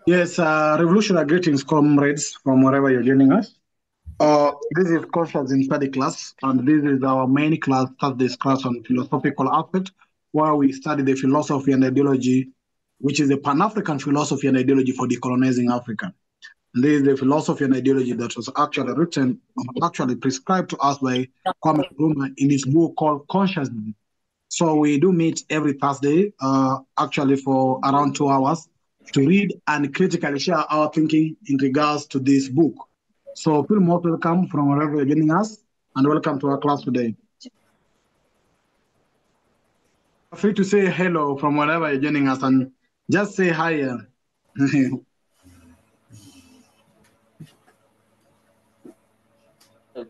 Yes, revolutionary greetings, comrades, from wherever you're joining us. This is Conscious in Study class, and this is our main class, Thursday's class on philosophical aspect, where we study the philosophy and ideology, which is the Pan-African philosophy and ideology for decolonizing Africa. And this is the philosophy and ideology that was actually written, actually prescribed to us by Kwame Nkrumah in his book called Consciousness. So we do meet every Thursday, actually for around 2 hours, to read and critically share our thinking in regards to this book. So feel most welcome from wherever you're joining us, and welcome to our class today. Feel free to say hello from wherever you're joining us, and just say hi.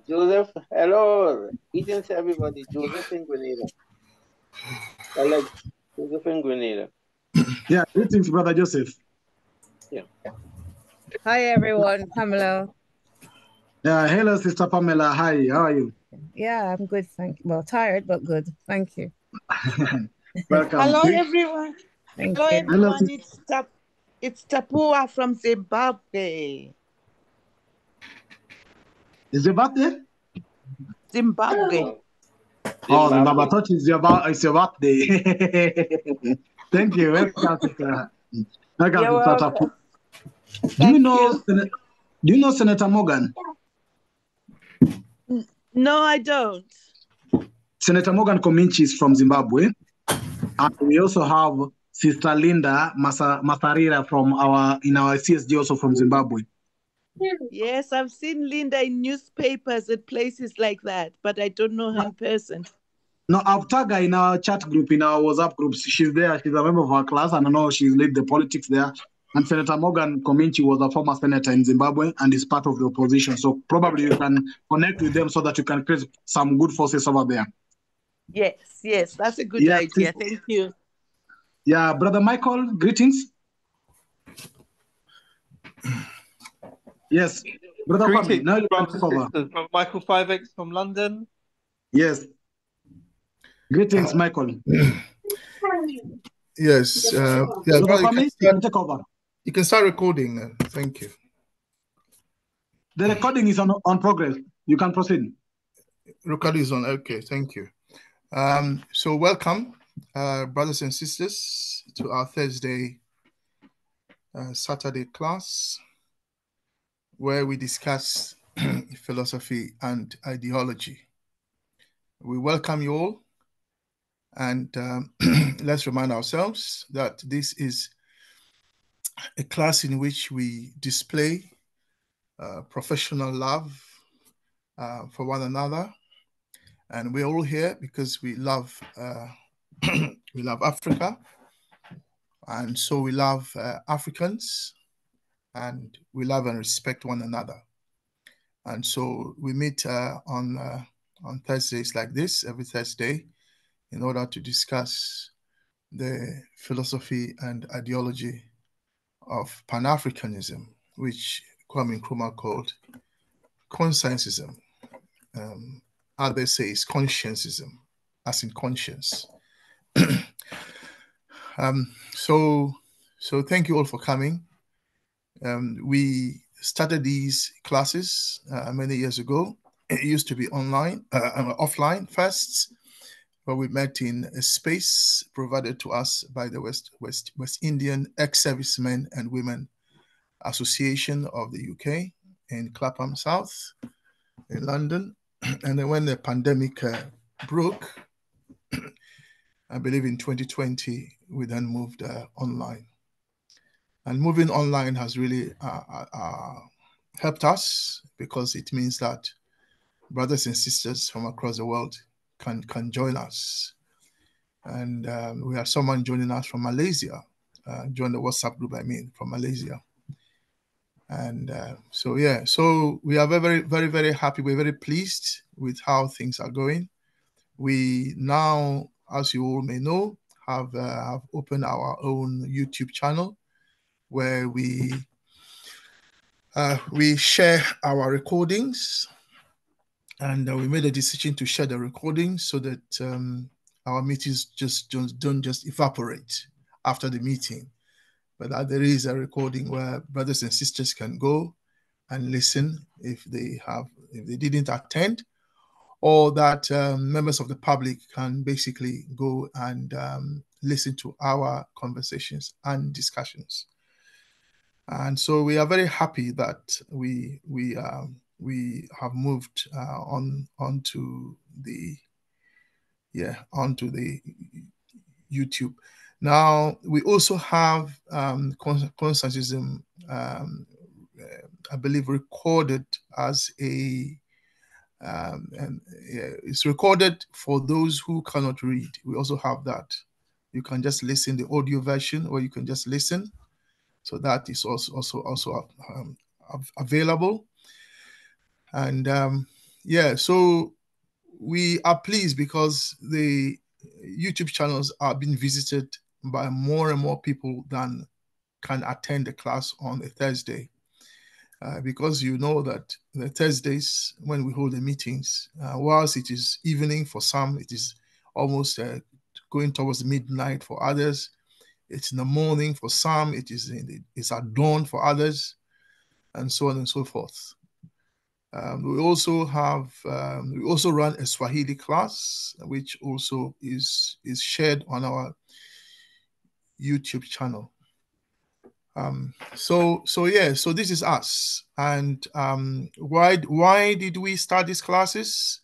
Joseph, hello. Greetings, everybody. Joseph in Grenada. Alex, Joseph in Grenada. Yeah, greetings, Brother Joseph. Yeah. Hi, everyone. Pamela. Yeah, hello, Sister Pamela. Hi, how are you? Yeah, I'm good. Thank you. Well, tired, but good. Thank you. Welcome. Hello, everyone. Thank Hello, you. everyone. It's Tapua from Zimbabwe. Is your birthday? Zimbabwe. Oh, Zimbabwe. I thought it's your birthday. Thank you. Welcome, Sister. Welcome, You're Sister welcome. Tapu. Do you know Senator Morgan? No, I don't. Senator Morgan Kominchi is from Zimbabwe. And we also have Sister Linda Masarira from our CSD, also from Zimbabwe. Yes, I've seen Linda in newspapers at places like that, but I don't know her in person. No, I've tagged her in our chat group, in our WhatsApp groups. She's there. She's a member of our class, and I know she's led the politics there. And Senator Morgan Kominchi was a former senator in Zimbabwe and is part of the opposition. So probably you can connect with them so that you can create some good forces over there. Yes, that's a good idea. Thank you. Yeah, Brother Michael, greetings. Yes, Brother Greetings, now you can brothers and sisters. Michael 5X from London. Yes. Greetings, Michael. Yes. Brother Kwame, you can take over. You can start recording. Thank you. The recording is on progress. You can proceed. Recording is on. Okay, thank you. So welcome, brothers and sisters, to our Thursday, Saturday class, where we discuss philosophy and ideology. We welcome you all, and let's remind ourselves that this is a class in which we display professional love for one another, and we're all here because we love we love Africa, and so we love Africans, and we love and respect one another. And so we meet on Thursdays like this, every Thursday, in order to discuss the philosophy and ideology of Pan-Africanism, which Kwame Nkrumah called consciencism. Others say it's consciencism, as in conscience. So thank you all for coming. We started these classes many years ago. It used to be offline first, but we met in a space provided to us by the West Indian Ex-Servicemen and Women Association of the UK in Clapham South in London. And then when the pandemic broke, I believe in 2020, we then moved online. And moving online has really helped us, because it means that brothers and sisters from across the world can join us. And we have someone joining us from Malaysia, join the WhatsApp group, from Malaysia. And so we are very, very, very happy. We're very pleased with how things are going. We now, as you all may know, have opened our own YouTube channel, where we share our recordings, and we made a decision to share the recordings so that our meetings don't just evaporate after the meeting, but that there is a recording where brothers and sisters can go and listen if they didn't attend, or that members of the public can basically go and listen to our conversations and discussions. And so we are very happy that we have moved onto the YouTube. Now we also have Constantism, I believe, recorded as a it's recorded for those who cannot read. We also have that. You can just listen the audio version, or you can just listen. So that is also available. And so we are pleased because the YouTube channels are being visited by more and more people than can attend the class on a Thursday. Because you know that the Thursdays when we hold the meetings, whilst it is evening for some, it is almost going towards midnight for others. It's in the morning for some, it's at dawn for others, and so on and so forth. We also run a Swahili class, which also is shared on our YouTube channel. So this is us. And why did we start these classes?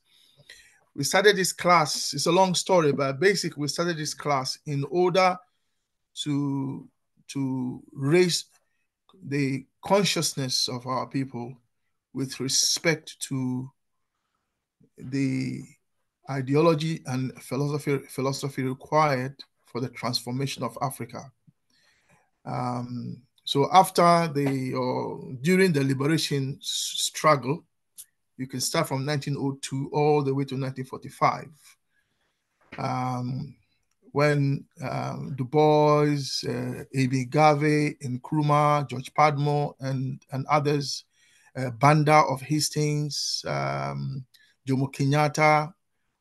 We started this class, it's a long story, but basically we started this class in order to raise the consciousness of our people with respect to the ideology and philosophy required for the transformation of Africa. So after during the liberation struggle, you can start from 1902 all the way to 1945, when Du Bois, A.B. Garvey, Nkrumah, George Padmore, and others, Banda of Hastings, Jomo Kenyatta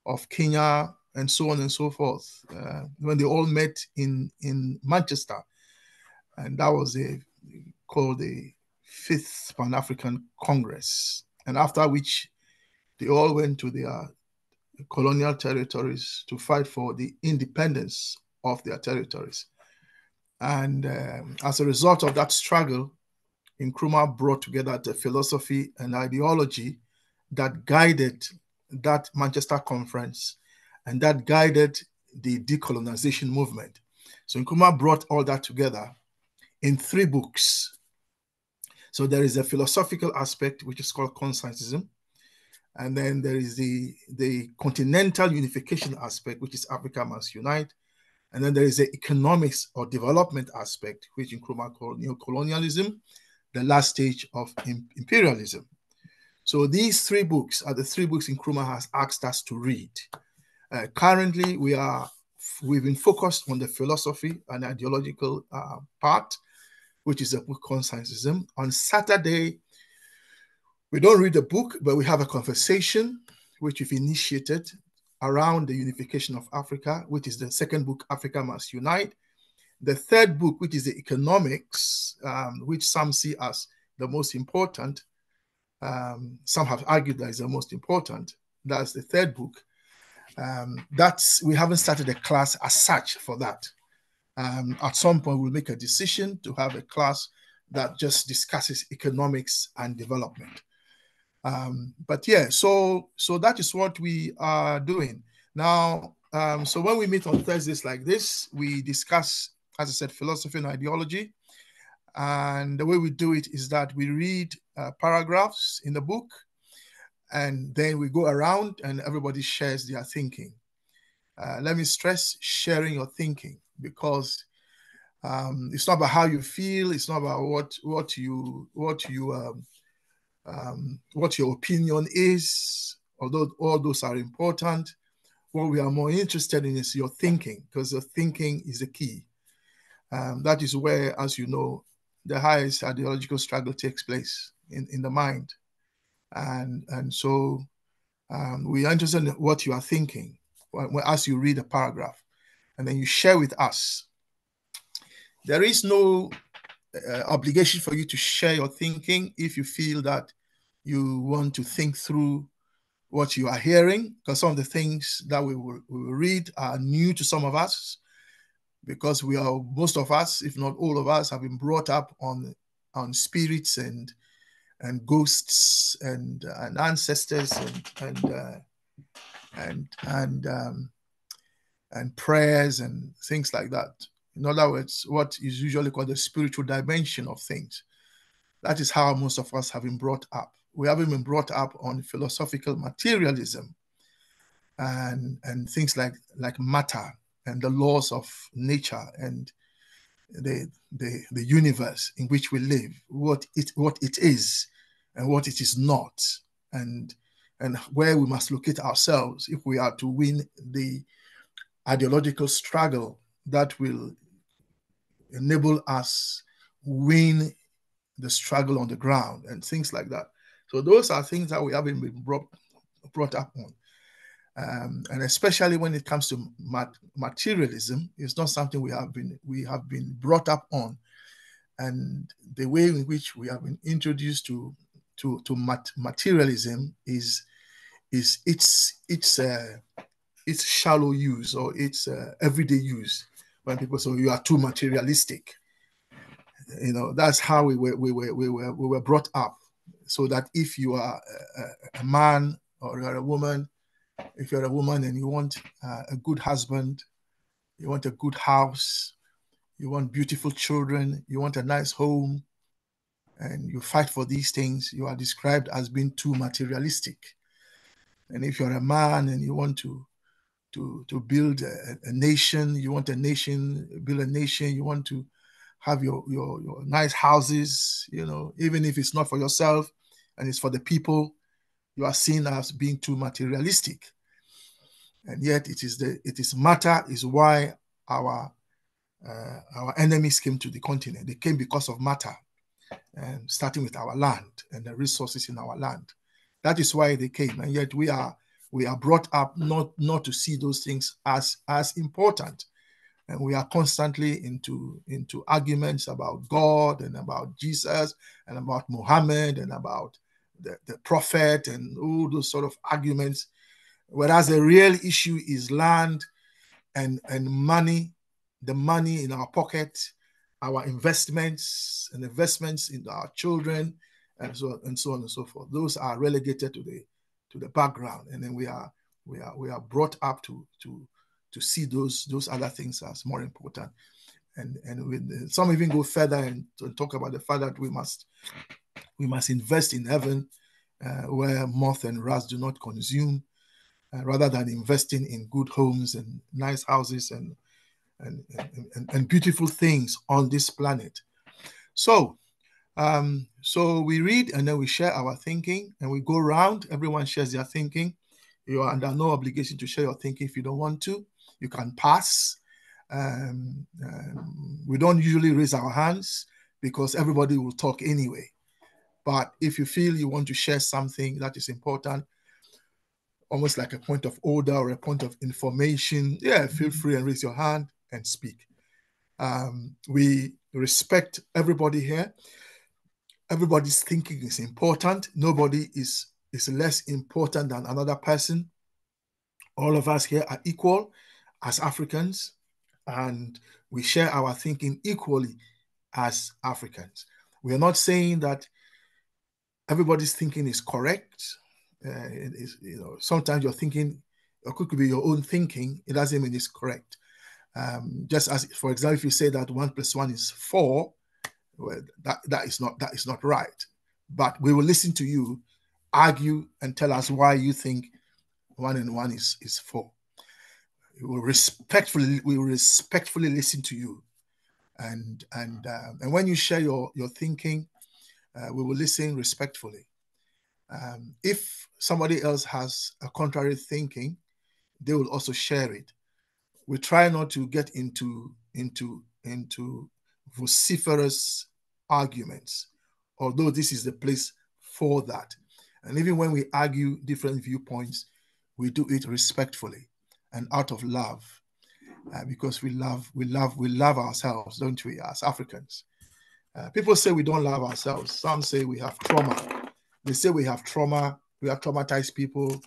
of Kenya, and so on and so forth, when they all met in Manchester. And that was called the 5th Pan-African Congress. And after which they all went to their colonial territories to fight for the independence of their territories. And as a result of that struggle, Nkrumah brought together the philosophy and ideology that guided that Manchester Conference and that guided the decolonization movement. So Nkrumah brought all that together in 3 books. So there is a philosophical aspect, which is called Constantism. And then there is the continental unification aspect, which is Africa Must Unite. And then there is the economics or development aspect, which Nkrumah called neocolonialism, the last stage of imperialism. So these 3 books are the 3 books Nkrumah has asked us to read. Currently, we've been focused on the philosophy and ideological part, which is the book Constantism. On Saturday, we don't read the book, but we have a conversation which we've initiated around the unification of Africa, which is the 2nd book, Africa Must Unite. The 3rd book, which is the economics, which some see as the most important. Some have argued that is the most important. That's the 3rd book. We haven't started a class as such for that. At some point, we'll make a decision to have a class that just discusses economics and development. But yeah, so that is what we are doing now. So when we meet on Thursdays like this, we discuss, as I said, philosophy and ideology. And the way we do it is that we read paragraphs in the book, and then we go around and everybody shares their thinking. Let me stress sharing your thinking, because it's not about how you feel. It's not about what your opinion is, although all those are important. What we are more interested in is your thinking, because the thinking is the key. That is where, as you know, the highest ideological struggle takes place, in the mind. And so we are interested in what you are thinking as you read a paragraph, and then you share with us. There is no obligation for you to share your thinking if you feel that you want to think through what you are hearing, because some of the things that we will read are new to some of us, because most of us, if not all of us, have been brought up on spirits and ghosts and ancestors and prayers and things like that. In other words, what is usually called the spiritual dimension of things. That is how most of us have been brought up. We haven't been brought up on philosophical materialism and things like matter and the laws of nature and the universe in which we live, what it is and what it is not, and where we must locate ourselves if we are to win the ideological struggle that will enable us win the struggle on the ground and things like that. So those are things that we haven't been brought up on. And especially when it comes to materialism, it's not something we have been brought up on. And the way in which we have been introduced to materialism is its shallow use or its everyday use. When people say you are too materialistic, that's how we were brought up. So that if you are a man or you're a woman, if you're a woman and you want a good husband, you want a good house, you want beautiful children, you want a nice home, and you fight for these things, you are described as being too materialistic. And if you're a man and you want to build a nation, you want a nation, build a nation, you want to have your nice houses, even if it's not for yourself and it's for the people, you are seen as being too materialistic. And yet it is matter is why our enemies came to the continent. They came because of matter, and starting with our land and the resources in our land. That is why they came. And yet we are brought up not to see those things as important. And we are constantly into arguments about God and about Jesus and about Muhammad and about the prophet and all those sort of arguments. Whereas the real issue is land and money, the money in our pocket, our investments and investments in our children, and so on and so forth. Those are relegated to the background, and then we are brought up to see those other things as more important. And some even go further and talk about the fact that we must invest in heaven, where moth and rust do not consume, rather than investing in good homes and nice houses and beautiful things on this planet. So we read and then we share our thinking, and we go around. Everyone shares their thinking. You are under no obligation to share your thinking if you don't want to. You can pass. We don't usually raise our hands because everybody will talk anyway. But if you feel you want to share something that is important, almost like a point of order or a point of information, feel free and raise your hand and speak. We respect everybody here. Everybody's thinking is important. Nobody is less important than another person. All of us here are equal as Africans, and we share our thinking equally as Africans. We are not saying that everybody's thinking is correct. Sometimes your thinking could be your own thinking. It doesn't mean it's correct. Just as, for example, if you say that 1 + 1 is 4, well, that is not right. But we will listen to you, argue, and tell us why you think 1 and 1 is 4. We will respectfully listen to you, and when you share your thinking, we will listen respectfully. If somebody else has a contrary thinking, they will also share it. We try not to get into vociferous arguments, although this is the place for that. And even when we argue different viewpoints, we do it respectfully and out of love, because we love ourselves, don't we, as Africans? People say we don't love ourselves. Some say we have trauma. They say we have trauma. We have traumatized people.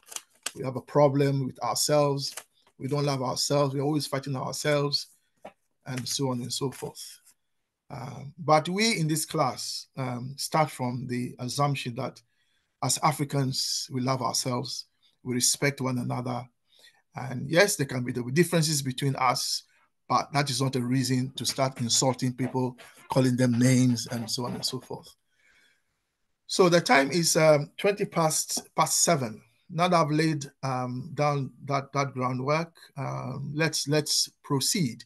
We have a problem with ourselves. We don't love ourselves. We're always fighting ourselves, and so on and so forth. But we in this class start from the assumption that as Africans, we love ourselves, we respect one another. And yes, there can be differences between us, but that is not a reason to start insulting people, calling them names, and so on and so forth. So the time is 20 past 7. Now that I've laid down that groundwork, let's proceed.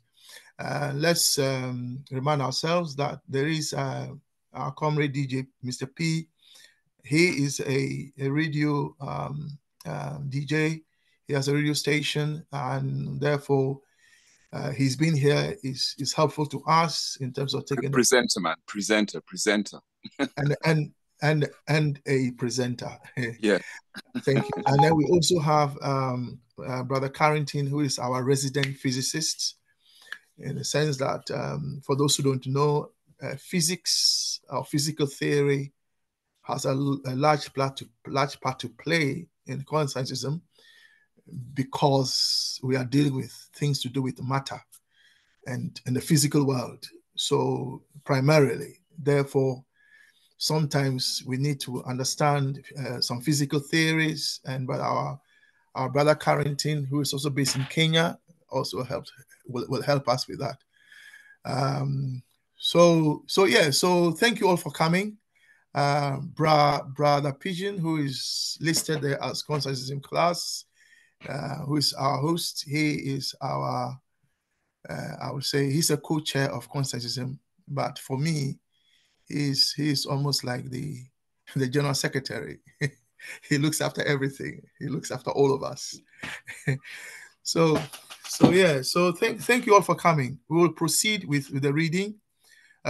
Let's remind ourselves that there is our comrade DJ, Mr. P. He is a radio DJ. He has a radio station, and therefore he's been here is helpful to us in terms of taking presenter, and a presenter. Yeah. Thank you. And then we also have Brother Carrington, who is our resident physicist, in the sense that for those who don't know, physics or physical theory has a large part to play in conscientism, because we are dealing with things to do with matter and the physical world. So primarily, therefore, sometimes we need to understand some physical theories, and but our brother Carrington, who is also based in Kenya, also will help us with that. So thank you all for coming. Brother Pigeon, who is listed there as conscientism class, who is our host. He is our, I would say he's a co-chair of conscientism, but for me, he's almost like the general secretary. He looks after everything. He looks after all of us. So thank you all for coming. We will proceed with the reading.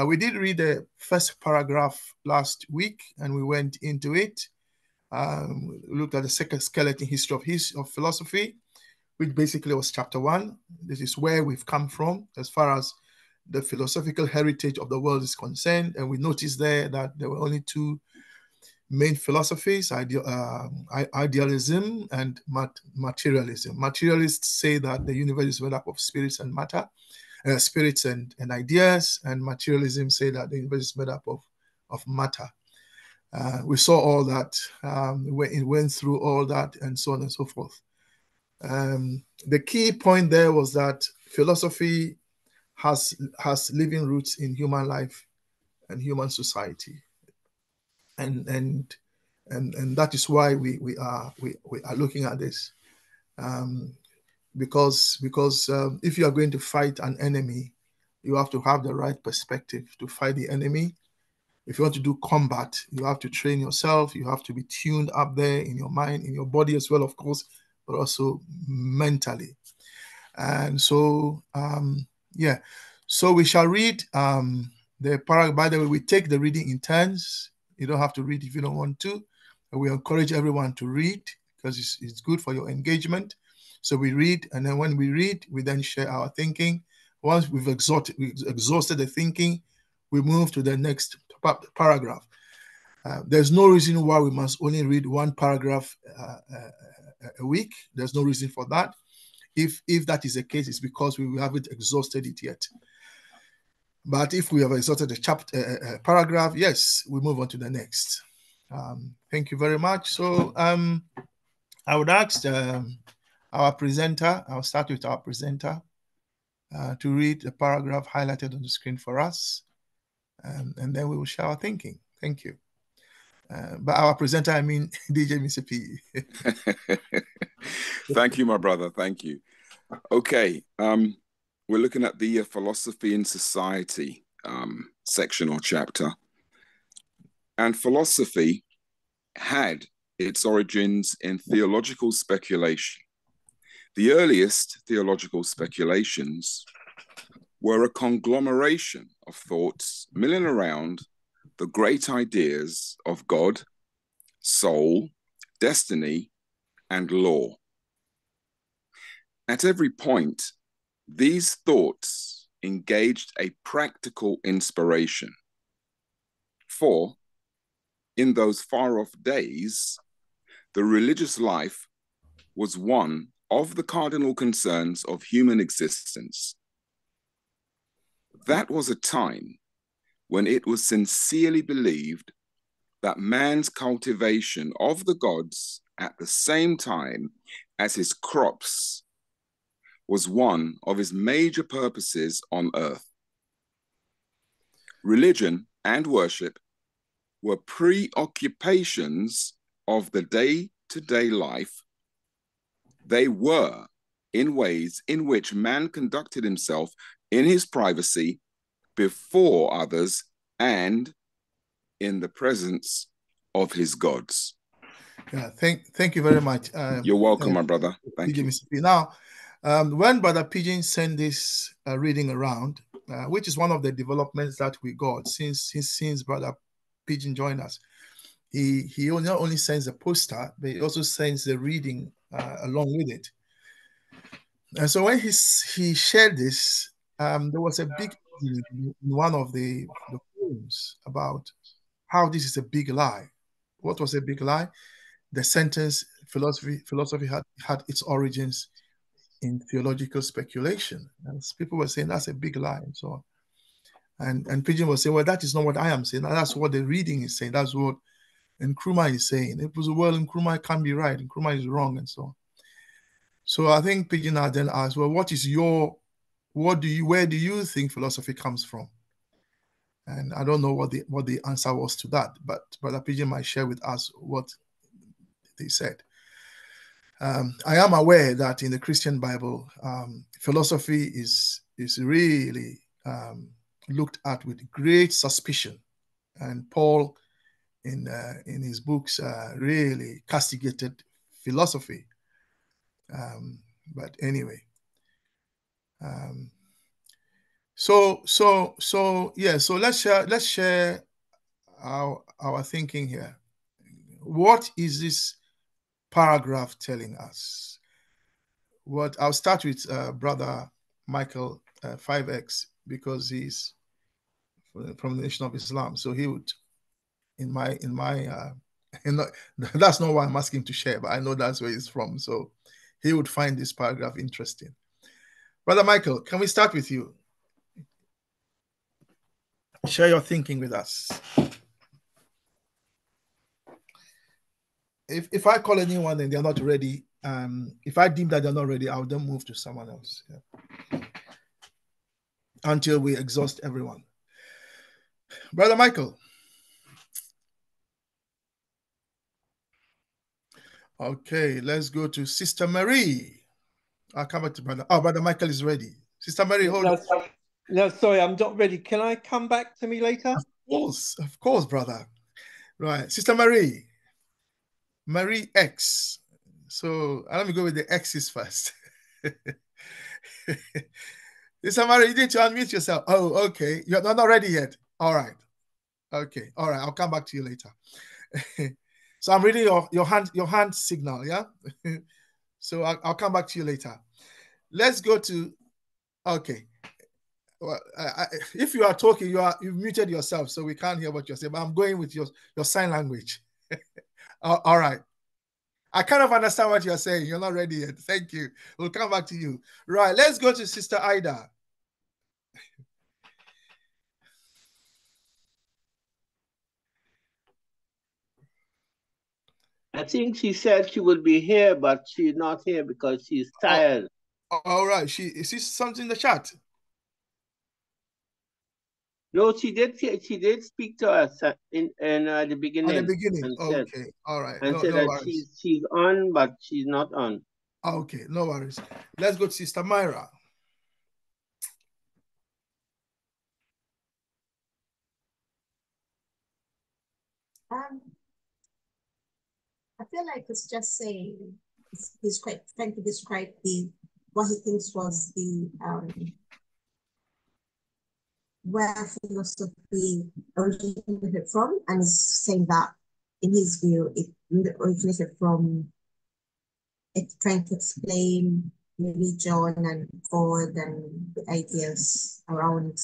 We did read the first paragraph last week, and we went into it. We looked at the second skeleton history of philosophy, which basically was chapter 1. This is where we've come from as far as the philosophical heritage of the world is concerned. And we noticed there that there were only two main philosophies, idealism and materialism. Materialists say that the universe is made up of spirits and matter, spirits and ideas, and materialism say that the universe is made up of matter. We saw all that, it went through all that, and so on and so forth. The key point there was that philosophy has living roots in human life and human society, and that is why we are looking at this, because if you are going to fight an enemy, you have to have the right perspective to fight the enemy. If you want to do combat, you have to train yourself. You have to be tuned up there in your mind, in your body as well, of course, but also mentally. And so, so we shall read the paragraph. By the way, we take the reading in turns. You don't have to read if you don't want to. We encourage everyone to read because it's good for your engagement. So we read, and then when we read, we then share our thinking. Once we've exhausted the thinking, we move to the next paragraph. There's no reason why we must only read one paragraph a week. There's no reason for that. If that is the case, it's because we haven't exhausted it yet. But if we have exhausted the paragraph, yes, we move on to the next. Thank you very much. So I would ask our presenter, I'll start with our presenter, to read the paragraph highlighted on the screen for us, and then we will share our thinking. Thank you. By our presenter, I mean DJ Mr. P. Thank you, my brother. Thank you. Okay. We're looking at the philosophy and society section or chapter. And philosophy had its origins in theological speculation. The earliest theological speculations were a conglomeration of thoughts milling around the great ideas of God, soul, destiny, and law. At every point, these thoughts engaged a practical inspiration, For in those far-off days, the religious life was one of the cardinal concerns of human existence. That was a time when it was sincerely believed that man's cultivation of the gods at the same time as his crops was one of his major purposes on earth. Religion and worship were preoccupations of the day-to-day life. They were in ways in which man conducted himself in his privacy before others and in the presence of his gods. Yeah, thank you very much. You're welcome, my brother. Thank you. Mr. P. Now, when Brother Pigeon sent this reading around, which is one of the developments that we got since Brother Pigeon joined us, he not only sends a poster, but he also sends the reading along with it. And so when he shared this, there was a big in one of the forums about how this is a big lie. What was a big lie? The sentence philosophy had its origins in theological speculation. And people were saying that's a big lie and so on. And Pigeon was saying, well, that is not what I am saying. That's what the reading is saying. That's what Nkrumah is saying. It was, well, Nkrumah can't be right. Nkrumah is wrong and so on. So I think Pigeon had then asked, well, where do you think philosophy comes from? And I don't know what the answer was to that, but Brother Pigeon might share with us what they said. I am aware that in the Christian Bible, philosophy is really looked at with great suspicion, and Paul, in his books, really castigated philosophy. But anyway, so let's share our thinking here. What is this paragraph telling us? I'll start with Brother Michael 5X, because he's from the Nation of Islam. So he would, that's not why I'm asking to share, but I know that's where he's from. So he would find this paragraph interesting. Brother Michael, can we start with you? Share your thinking with us. If I call anyone and they're not ready, if I deem that they're not ready, I'll then move to someone else. Yeah. Until we exhaust everyone. Brother Michael. Okay, let's go to Sister Marie. I'll come back to Brother. Oh, Brother Michael is ready. Sister Marie, hold on. No, sorry, I'm not ready. Can I come back to me later? Of course, brother. Right, Sister Marie. Marie X. So let me go with the X's first. Sister Marie, you need to unmute yourself. Oh, okay. You're not ready yet. All right. Okay. All right. I'll come back to you later. So I'm reading your hand signal, yeah? So I'll come back to you later. Let's go to, okay. Well, if you are talking, you've muted yourself, so we can't hear what you're saying, but I'm going with your sign language. All right. I kind of understand what you're saying. You're not ready yet. Thank you. We'll come back to you. Right. Let's go to Sister Ida. I think she said she would be here, but she's not here because she's tired. All right. Is this something in the chat? No, she did speak to us in the beginning. At the beginning. Okay. Said, all right. And said that she's on, but she's not on. Okay. No worries. Let's go to Sister Myra. I feel like it's just saying he's trying to describe what he thinks was the where philosophy originated from, and is saying that in his view it originated from it trying to explain religion and God and the ideas around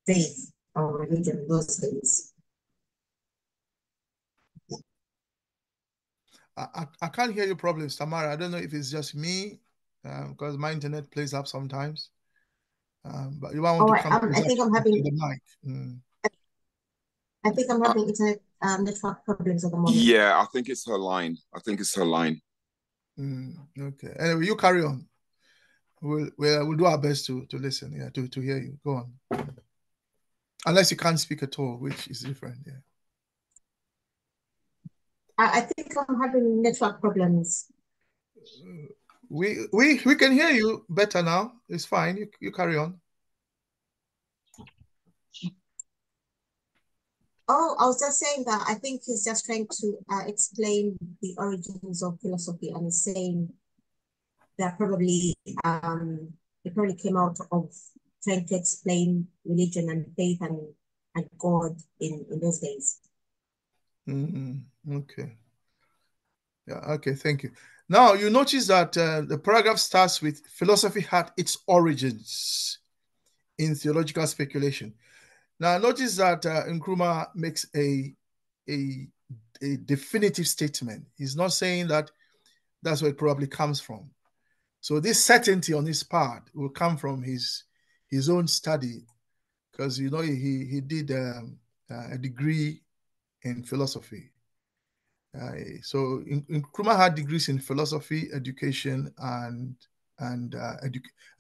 faith. or religion in those days. I can't hear your problems, Tamara. I don't know if it's just me, because my internet plays up sometimes. But you might want to come I think I'm to having the mic. I think I'm having internet network problems at the moment. Yeah, I think it's her line. Okay. Anyway, you carry on. We'll do our best to listen, yeah, to hear you. Go on. Unless you can't speak at all, which is different, yeah. I think I'm having network problems. We can hear you better now. It's fine. You carry on. Oh, I was just saying that I think he's just trying to explain the origins of philosophy, and he's saying that probably it probably came out of trying to explain religion and faith and God in those days. Okay. Yeah. Okay. Thank you. Now you notice that the paragraph starts with philosophy had its origins in theological speculation. Now notice that Nkrumah makes a definitive statement. He's not saying that that's where it probably comes from. So this certainty on his part will come from his own study, because he did a degree in philosophy. So Nkrumah had degrees in philosophy, education, and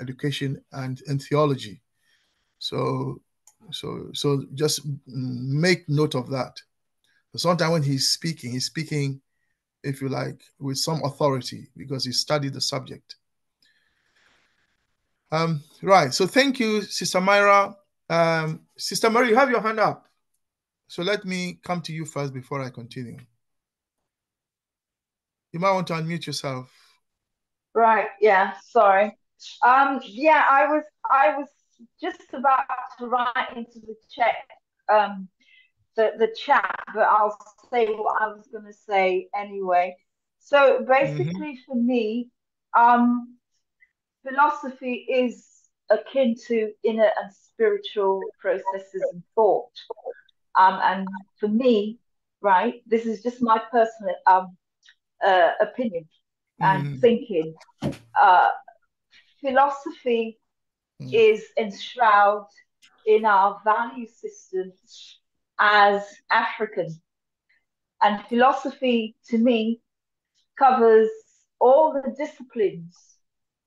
education and theology. So just make note of that. So sometimes when he's speaking, if you like, with some authority, because he studied the subject. Right. So thank you, Sister Myra. Sister Mary, you have your hand up. So let me come to you first before I continue. You might want to unmute yourself. Right. Yeah. Sorry. Yeah, I was just about to write into the chat, but I'll say what I was going to say anyway. So basically, for me, philosophy is akin to inner and spiritual processes and thought. And for me, right, this is just my personal opinion and thinking. Philosophy is enshrouded in our value system as African. And philosophy, to me, covers all the disciplines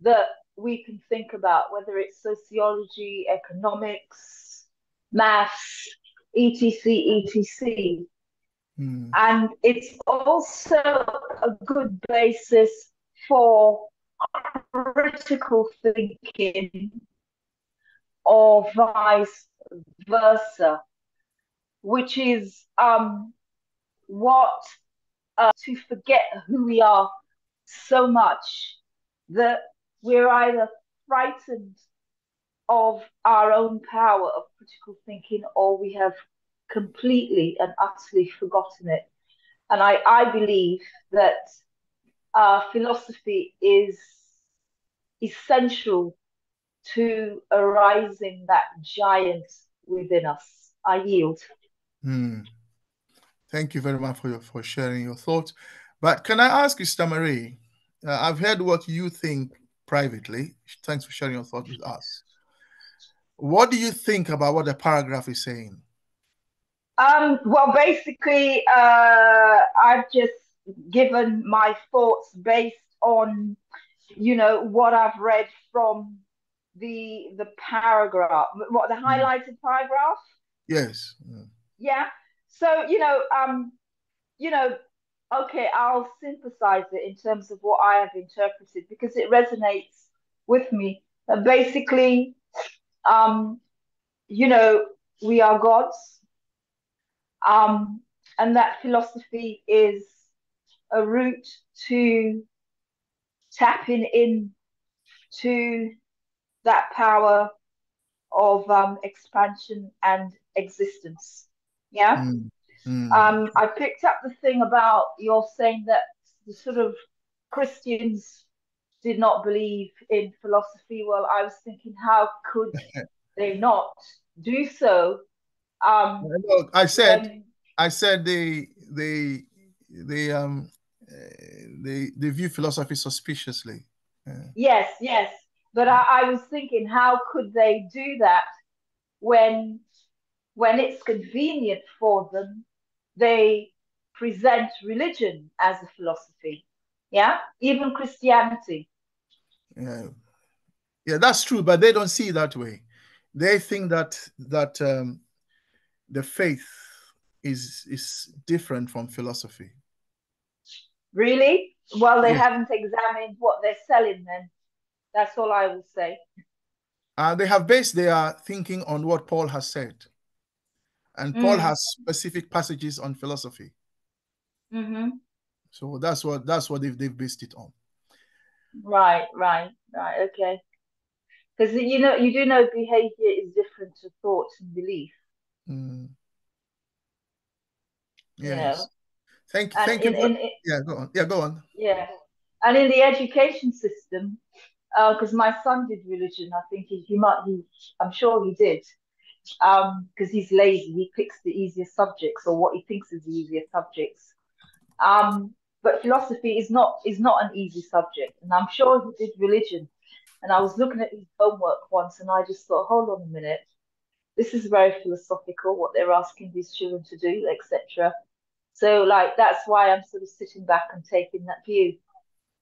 that we can think about, whether it's sociology, economics, maths, etc., etc. And it's also a good basis for critical thinking or vice versa, which is what to forget who we are so much that we're either frightened of our own power of critical thinking, or we have completely and utterly forgotten it. And I believe that philosophy is essential to arising that giant within us. I yield. Thank you very much for sharing your thoughts. But can I ask you, Sister Marie, I've heard what you think privately. Thanks for sharing your thoughts with us. What do you think about what the paragraph is saying? Well, basically, I've just given my thoughts based on, what I've read from the paragraph, what the highlighted paragraph. Yes. Yeah. So, okay, I'll synthesize it in terms of what I have interpreted because it resonates with me. Basically, we are gods, and that philosophy is a route to tapping in to that power of expansion and existence. Yeah. I picked up the thing about you're saying that the sort of Christians did not believe in philosophy. Well, I was thinking, how could they not do so Look, I said when they view philosophy suspiciously. yes, but I was thinking, how could they do that when it's convenient for them, they present religion as a philosophy. Yeah, even Christianity. Yeah, that's true, but they don't see it that way. They think that the faith is different from philosophy. Really? Well, they Yeah. haven't examined what they're selling then. That's all I will say. They have based their thinking on what Paul has said. And Paul has specific passages on philosophy. So that's what they've based it on. Right. Okay. Because you do know behavior is different to thoughts and belief. Yes. Thank And you. Yeah, go on. Yeah, go on. Yeah. And in the education system, because my son did religion, I think I'm sure he did, because he's lazy. He picks the easiest subjects or what he thinks is the easiest subjects. But philosophy is not an easy subject, and I'm sure he did religion. And I was looking at his homework once, and I just thought, hold on a minute, this is very philosophical what they're asking these children to do, etc. So, like, that's why I'm sort of sitting back and taking that view.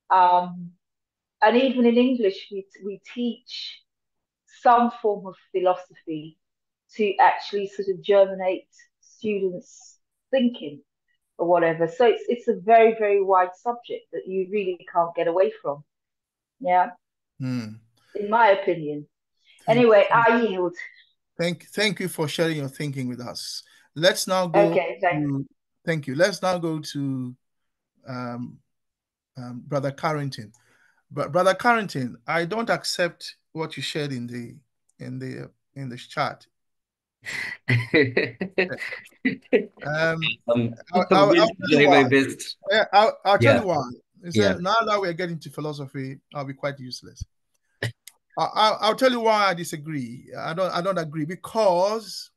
And even in English, we teach some form of philosophy to actually sort of germinate students' thinking or whatever. So it's a very, very wide subject that you really can't get away from. Yeah. In my opinion. Anyway, I yield. Thank you for sharing your thinking with us. Let's now go. Okay, thank you. Let's now go to Brother Carrington. But Brother Carrington, I don't accept what you shared in the chat. I'll tell you why. Now that we're getting to philosophy, I'll be quite useless. I'll tell you why I disagree. I don't agree, because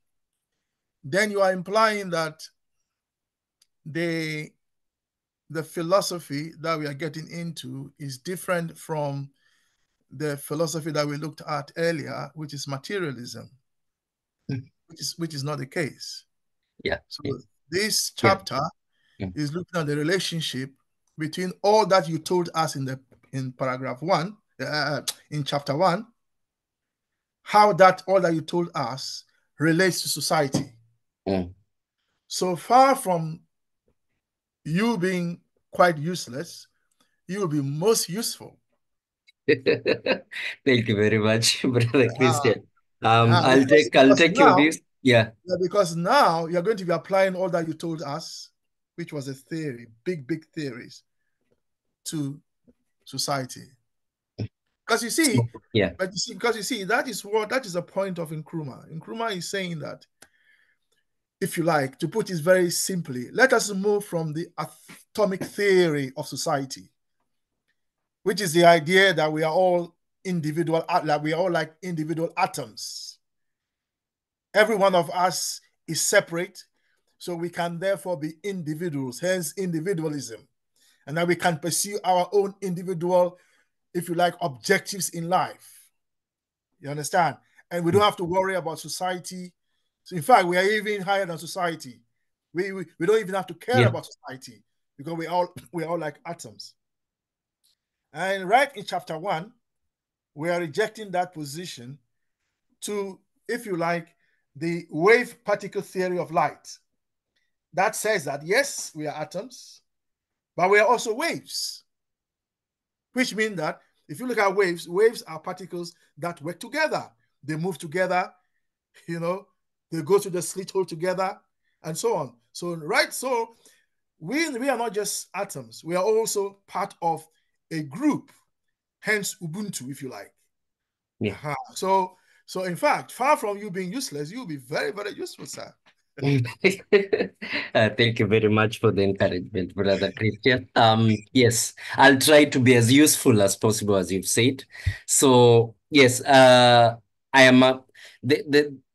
then you are implying that the philosophy that we are getting into is different from the philosophy that we looked at earlier, which is materialism, which is not the case. Yeah. So this chapter is looking at the relationship between all that you told us in paragraph 1, in chapter 1, how that all that you told us relates to society. So far from you being quite useless, you will be most useful. Thank you very much, Brother Christian. I'll take your views. Yeah, because now you're going to be applying all that you told us, which was a theory, big theories, to society. Because you see, that is a point of Nkrumah. Nkrumah is saying that, if you like, to put it very simply, let us move from the atomic theory of society, which is the idea that we are all individual, that we are all like individual atoms. Every one of us is separate, so we can therefore be individuals, hence individualism. And that we can pursue our own individual, if you like, objectives in life. You understand? And we don't have to worry about society. So in fact, we are even higher than society. We don't even have to care about society, because we're all like atoms. And right in chapter 1, we are rejecting that position to, if you like, the wave particle theory of light. That says that, yes, we are atoms, but we are also waves. Which means that if you look at waves are particles that work together. They move together, they go to the slit hole together, and so on. So we are not just atoms. We are also part of a group, hence Ubuntu, if you like. Yeah. So in fact, far from you being useless, you'll be very, very useful, sir. Thank you very much for the encouragement, Brother Christian. Yes, I'll try to be as useful as possible, as you've said. So yes, I am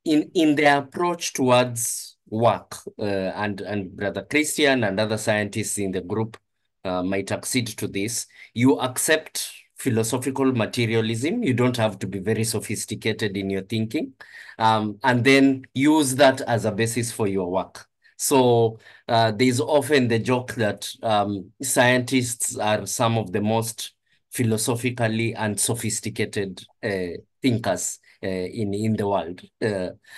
in their approach towards work, and Brother Christian and other scientists in the group might accede to this, you accept philosophical materialism. You don't have to be very sophisticated in your thinking, and then use that as a basis for your work. So there's often the joke that scientists are some of the most philosophically and sophisticated thinkers in the world.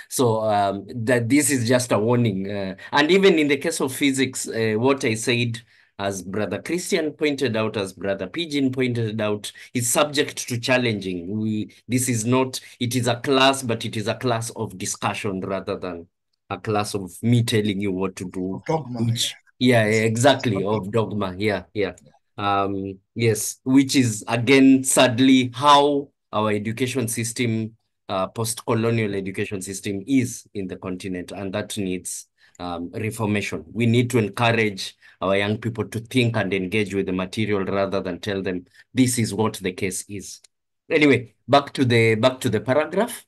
So that this is just a warning. And even in the case of physics, what I said, as Brother Christian pointed out, as Brother Pigeon pointed out, is subject to challenging. This is not, it is a class, but it is a class of discussion rather than a class of me telling you what to do. Dogma. Which, yeah, exactly, of dogma. Yeah. Yes, which is again, sadly, how our education system, post-colonial education system is in the continent, and that needs reformation. We need to encourage our young people to think and engage with the material rather than tell them this is what the case is. Anyway, back to the paragraph.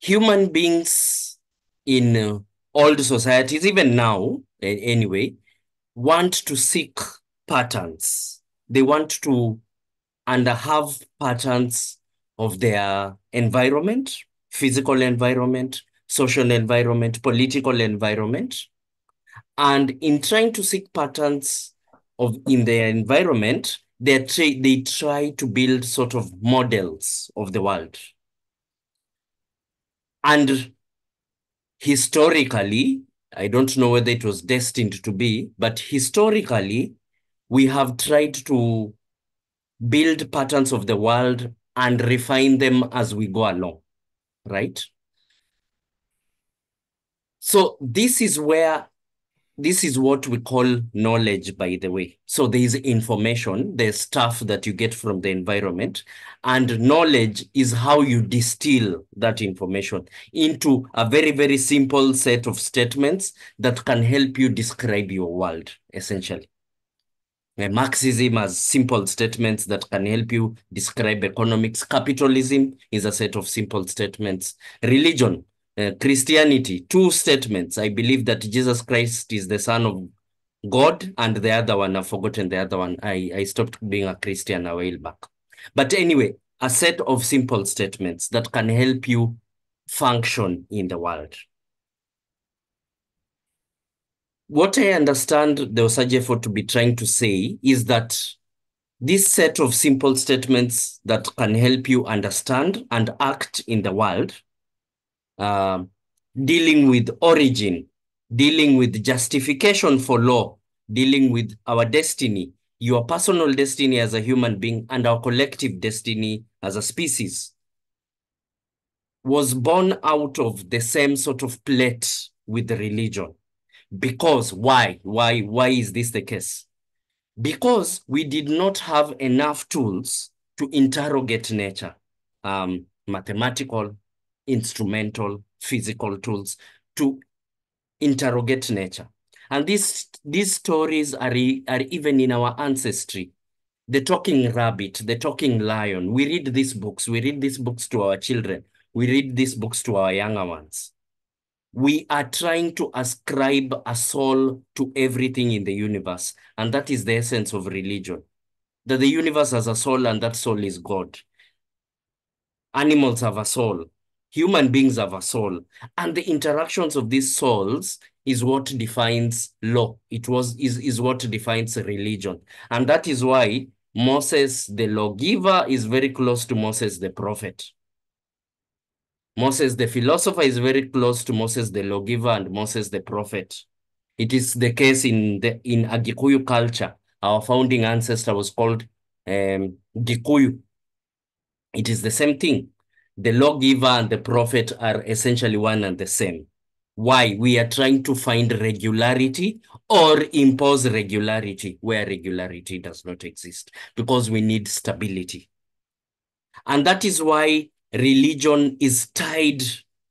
Human beings in old societies, even now, anyway, want to seek patterns. They want to and have patterns of their environment, physical environment, social environment, political environment. And in trying to seek patterns in their environment, they try to build sort of models of the world. And historically, I don't know whether it was destined to be, but historically, we have tried to build patterns of the world and refine them as we go along, right? So this is what we call knowledge, by the way. So there is information, there's stuff that you get from the environment, and knowledge is how you distill that information into a very, very simple set of statements that can help you describe your world, essentially. Marxism has simple statements that can help you describe economics. Capitalism is a set of simple statements. Religion, Christianity, 2 statements. I believe that Jesus Christ is the Son of God, and the other one, I've forgotten the other one. I stopped being a Christian a while back. But anyway, a set of simple statements that can help you function in the world. What I understand the Osajefo to be trying to say is that this set of simple statements that can help you understand and act in the world, dealing with origin, dealing with justification for law, dealing with our destiny, your personal destiny as a human being, and our collective destiny as a species, was born out of the same sort of plate with the religion. Because why is this the case? Because we did not have enough tools to interrogate nature, mathematical, instrumental, physical tools to interrogate nature. And these stories are even in our ancestry. The talking rabbit, the talking lion. We read these books. We read these books to our children. We read these books to our younger ones. We are trying to ascribe a soul to everything in the universe. And that is the essence of religion. That the universe has a soul, and that soul is God. Animals have a soul. Human beings have a soul. And the interactions of these souls is what defines law. Is what defines religion. And that is why Moses, the lawgiver, is very close to Moses, the prophet. Moses, the philosopher, is very close to Moses, the lawgiver, and Moses, the prophet. It is the case in a Gikuyu culture. Our founding ancestor was called Gikuyu. It is the same thing. The lawgiver and the prophet are essentially one and the same. Why? We are trying to find regularity or impose regularity where regularity does not exist, because we need stability. And that is why religion is tied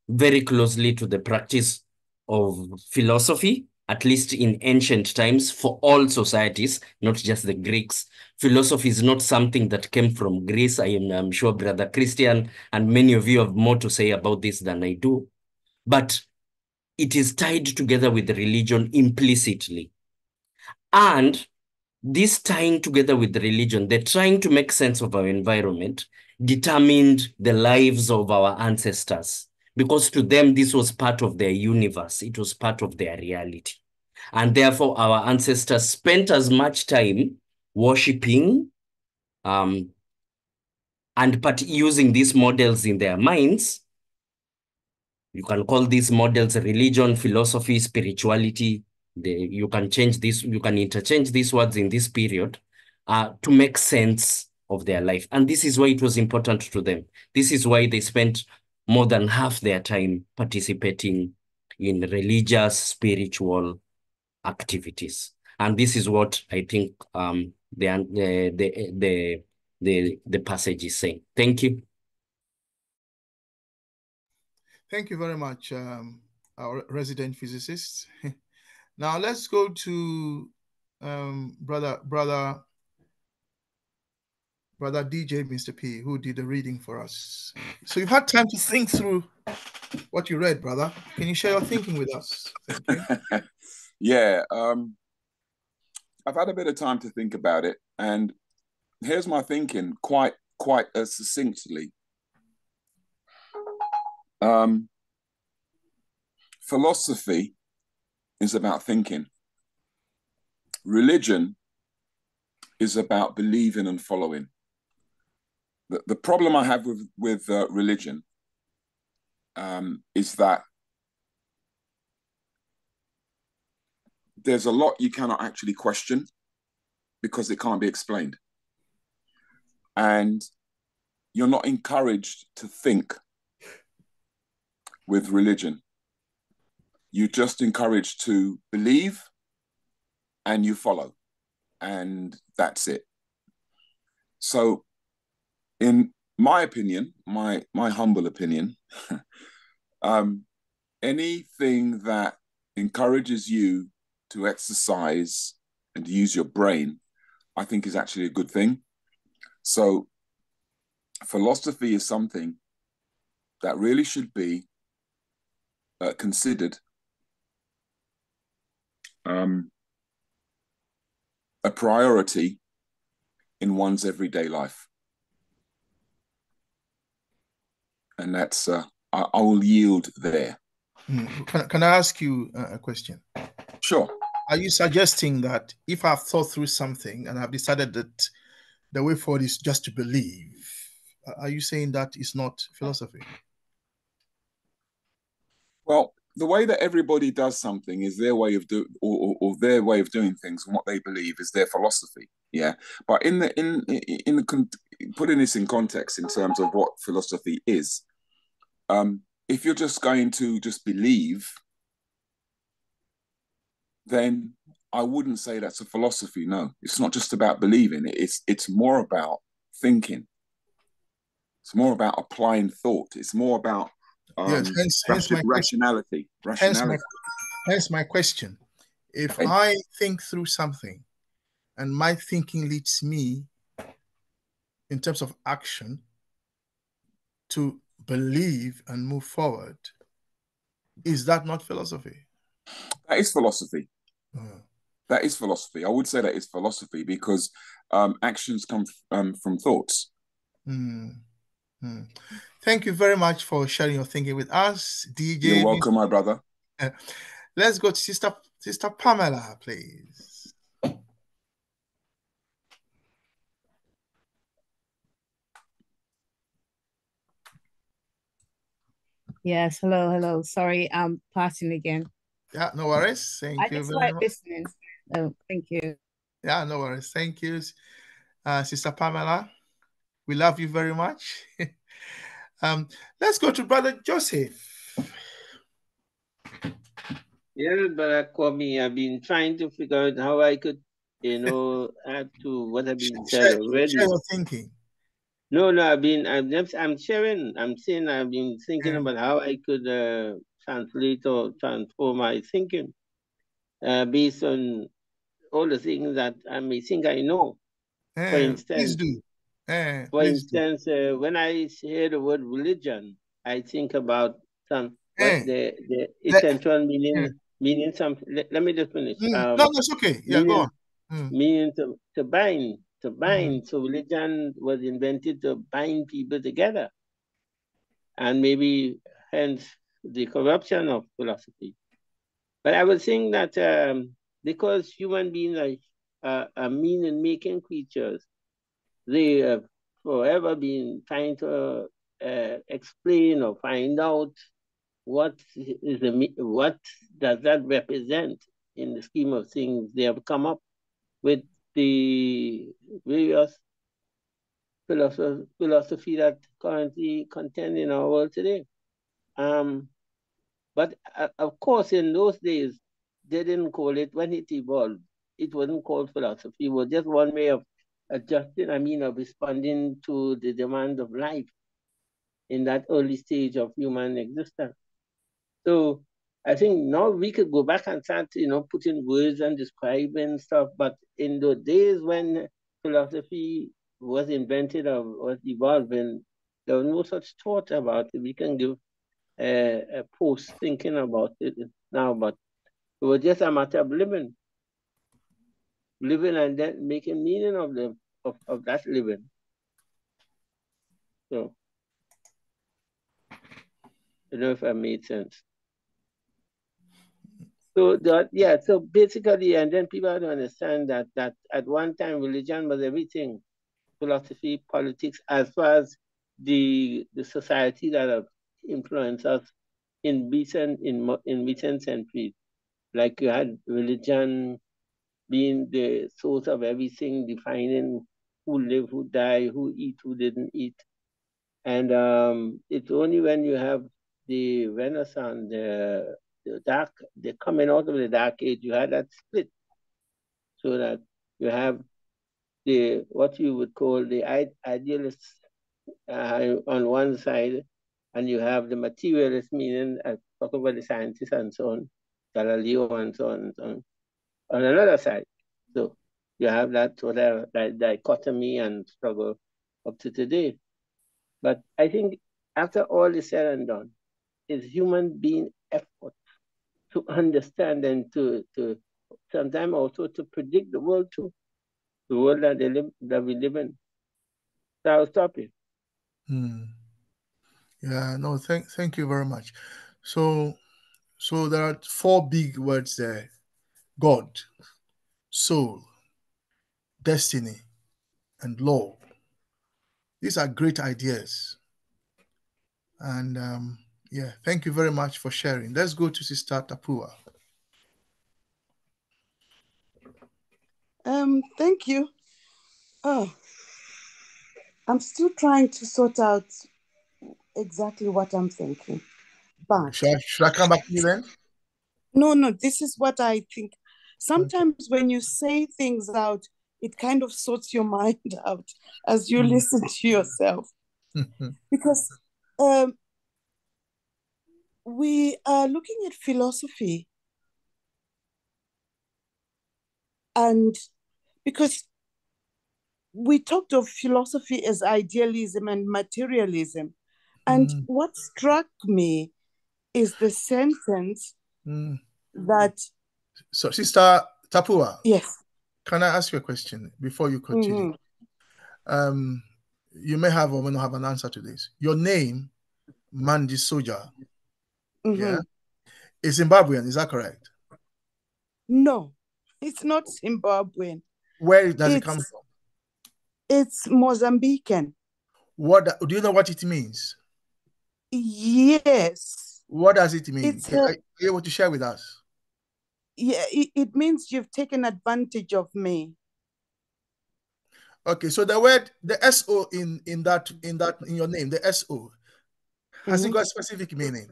very closely to the practice of philosophy, at least in ancient times, for all societies, not just the Greeks. Philosophy is not something that came from Greece. I'm sure Brother Christian and many of you have more to say about this than I do. But it is tied together with religion implicitly. And this tying together with religion, they're trying to make sense of our environment, determined the lives of our ancestors. Because to them, this was part of their universe. It was part of their reality. And therefore, our ancestors spent as much time worshipping and using these models in their minds. You can call these models religion, philosophy, spirituality. You can change this, you can interchange these words in this period to make sense of their life. And this is why it was important to them. This is why they spent more than half their time participating in religious, spiritual activities. And this is what I think the passage is saying. Thank you. Thank you very much, our resident physicist. Now let's go to brother DJ Mr. P, who did the reading for us. So you've had time to think through what you read, brother. Can you share your thinking with us? Thank you. Yeah, I've had a bit of time to think about it, and here's my thinking quite succinctly. Philosophy is about thinking. Religion is about believing and following. The problem I have with religion is that there's a lot you cannot actually question because it can't be explained. And you're not encouraged to think with religion. You're just encouraged to believe and you follow. And that's it. So in my opinion, my humble opinion, anything that encourages you to exercise and use your brain, I think is actually a good thing. So philosophy is something that really should be considered a priority in one's everyday life. And that's, I will yield there. Can I ask you a question? Sure. Are you suggesting that if I've thought through something and I've decided that the way forward is just to believe, are you saying that is not philosophy? Well, the way that everybody does something is their way of or their way of doing things, and what they believe is their philosophy. Yeah, but putting this in context in terms of what philosophy is, if you're just going to just believe, then I wouldn't say that's a philosophy. No, it's not just about believing. It's more about thinking. It's more about applying thought. It's more about hence my rationality. Hence my question. If I think through something and my thinking leads me in terms of action to believe and move forward, is that not philosophy? That is philosophy. That is philosophy. I would say that is philosophy because actions come from thoughts. Thank you very much for sharing your thinking with us, DJ. You're welcome, my brother. Let's go to Sister Pamela, please. Yes, hello. Sorry, I'm passing again. Yeah, no worries. Thank you very much. Listening. Oh, thank you. Yeah, no worries. Thank you, Sister Pamela. We love you very much. Let's go to Brother Joseph. Yeah, Brother Kwame, I've been trying to figure out how I could, add to what I've been said already. Share your thinking. No, I'm sharing. I'm saying I've been thinking about how I could translate or transform my thinking based on all the things that I may think I know. For instance, Please do. for Please do. instance, when I hear the word religion, I think about some what the essential meaning some. Let me just finish. No, that's okay. Yeah, go on. Meaning to bind. So religion was invented to bind people together, and maybe hence the corruption of philosophy. But I was saying that because human beings are meaning-making creatures, they have forever been trying to explain or find out what does that represent in the scheme of things. They have come up with the various philosophy that currently contend in our world today. But of course, in those days, they didn't call it, when it evolved, it wasn't called philosophy. It was just one way of adjusting, of responding to the demands of life in that early stage of human existence. So I think now we could go back and start, putting words and describing stuff. But in the days when philosophy was invented or was evolving, there was no such thought about it. We can give a post thinking about it now, but it was just a matter of living and then making meaning of that living. So I don't know if I made sense. So so basically, and then people have to understand that at one time religion was everything, philosophy, politics, as far as the society that have influenced us in recent centuries. Like you had religion being the source of everything, defining who lived, who died, who eat, who didn't eat. And it's only when you have the Renaissance, the coming out of the Dark Age, you had that split, so that you have what you would call the idealists on one side, and you have the materialist, meaning talk about the scientists and so on, Galileo and so on and so on another side. So you have that sort of dichotomy and struggle up to today. But I think after all is said and done, it's human being effort to understand and to sometimes also to predict the world too, the world that we live in. So I'll stop here. Yeah, no, thank you very much. So there are 4 big words there: God, soul, destiny, and law. These are great ideas. And thank you very much for sharing. Let's go to Sister Tapua. Thank you. Oh, I'm still trying to sort out exactly what I'm thinking. But should I come back to you then? No, this is what I think. Sometimes when you say things out, it kind of sorts your mind out as you listen to yourself. Because we are looking at philosophy, and because we talked of philosophy as idealism and materialism, and what struck me is the sentence that... So, Sister Tapua. Yes. Can I ask you a question before you continue? You may have or may not have an answer to this. Your name, Mandi Soja, is Zimbabwean, is that correct? No, it's not Zimbabwean. Where does it come from? It's Mozambican. Do you know what it means? Yes. What does it mean? Are you able to share with us? Yeah, it means you've taken advantage of me. Okay, so the word, the SO in your name, the SO, has it got a specific meaning?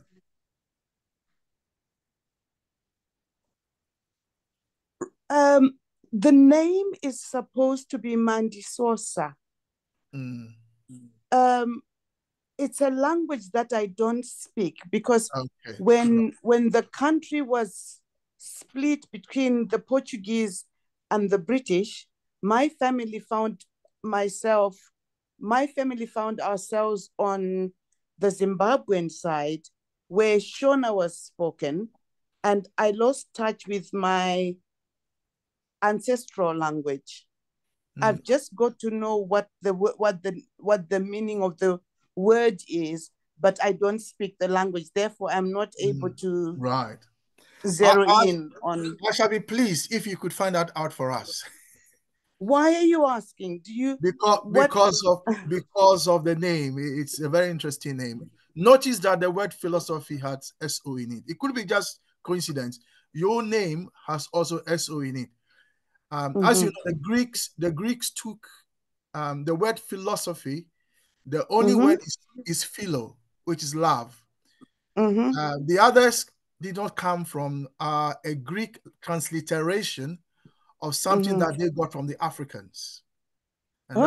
The name is supposed to be Mandisosa. It's a language that I don't speak because when the country was split between the Portuguese and the British, my family found myself, my family found ourselves on the Zimbabwean side where Shona was spoken, and I lost touch with my ancestral language. I've just got to know what the meaning of the word is, but I don't speak the language. Therefore, I'm not able to zero in on. I shall be pleased if you could find that out for us. Why are you asking? Do you because of the name? It's a very interesting name. Notice that the word philosophy has SO in it. It could be just coincidence. Your name has also SO in it. As you know, the Greeks took the word philosophy. The only word is philo, which is love. The others did not come from a Greek transliteration of something that they got from the Africans. And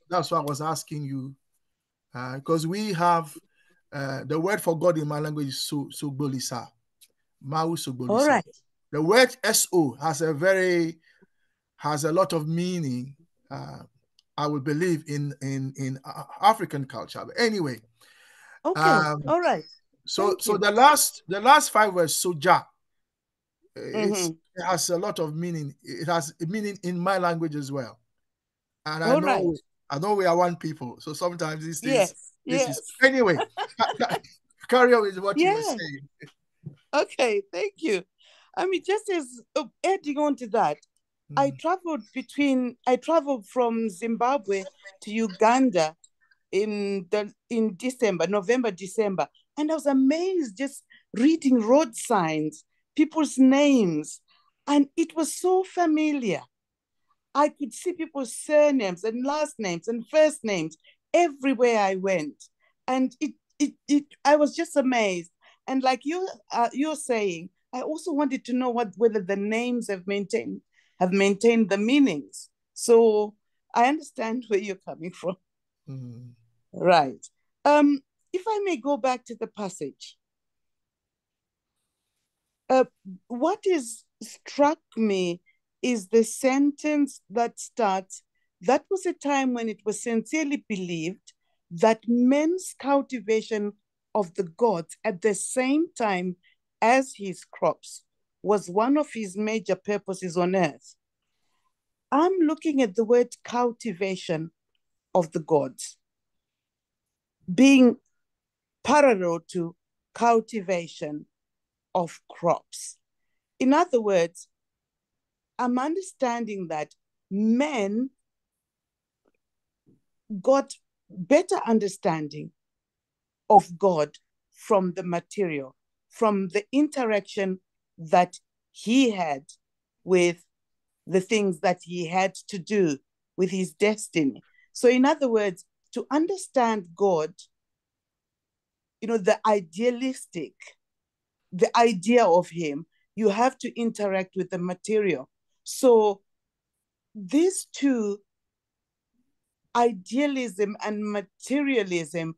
that's why I was asking you, because we have the word for God in my language is Sogbolisa, Mau Sogbolisa. The word SO has a lot of meaning, I would believe, in African culture. But anyway. So the last 5 words, soja, it has a lot of meaning. It has a meaning in my language as well. And I know we are one people. So sometimes these things, anyway, carry on with what you were saying. Okay, thank you. I mean, just as adding on to that, I traveled from Zimbabwe to Uganda in November, December, and I was amazed just reading road signs, people's names, and it was so familiar. I could see people's surnames and last names and first names everywhere I went, and I was just amazed. And like you're saying, I also wanted to know whether the names have maintained the meanings. So I understand where you're coming from. Right. If I may go back to the passage, what is struck me is the sentence that starts, "That was a time when it was sincerely believed that men's cultivation of the gods at the same time as his crops was one of his major purposes on earth." I'm looking at the word cultivation of the gods being parallel to cultivation of crops. In other words, I'm understanding that men got better understanding of God from the material, from the interaction that he had with the things that he had to do with his destiny. So in other words, to understand God, the idealistic, the idea of him, you have to interact with the material. So these two, idealism and materialism,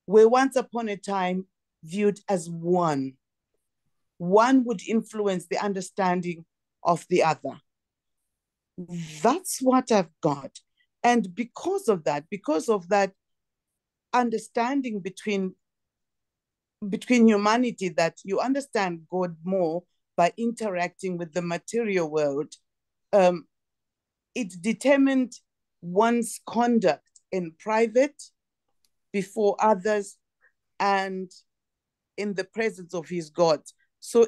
were once upon a time viewed as one. One would influence the understanding of the other. That's what I've got. And because of that understanding between humanity, that you understand God more by interacting with the material world, it determined one's conduct in private, before others, and in the presence of his God. So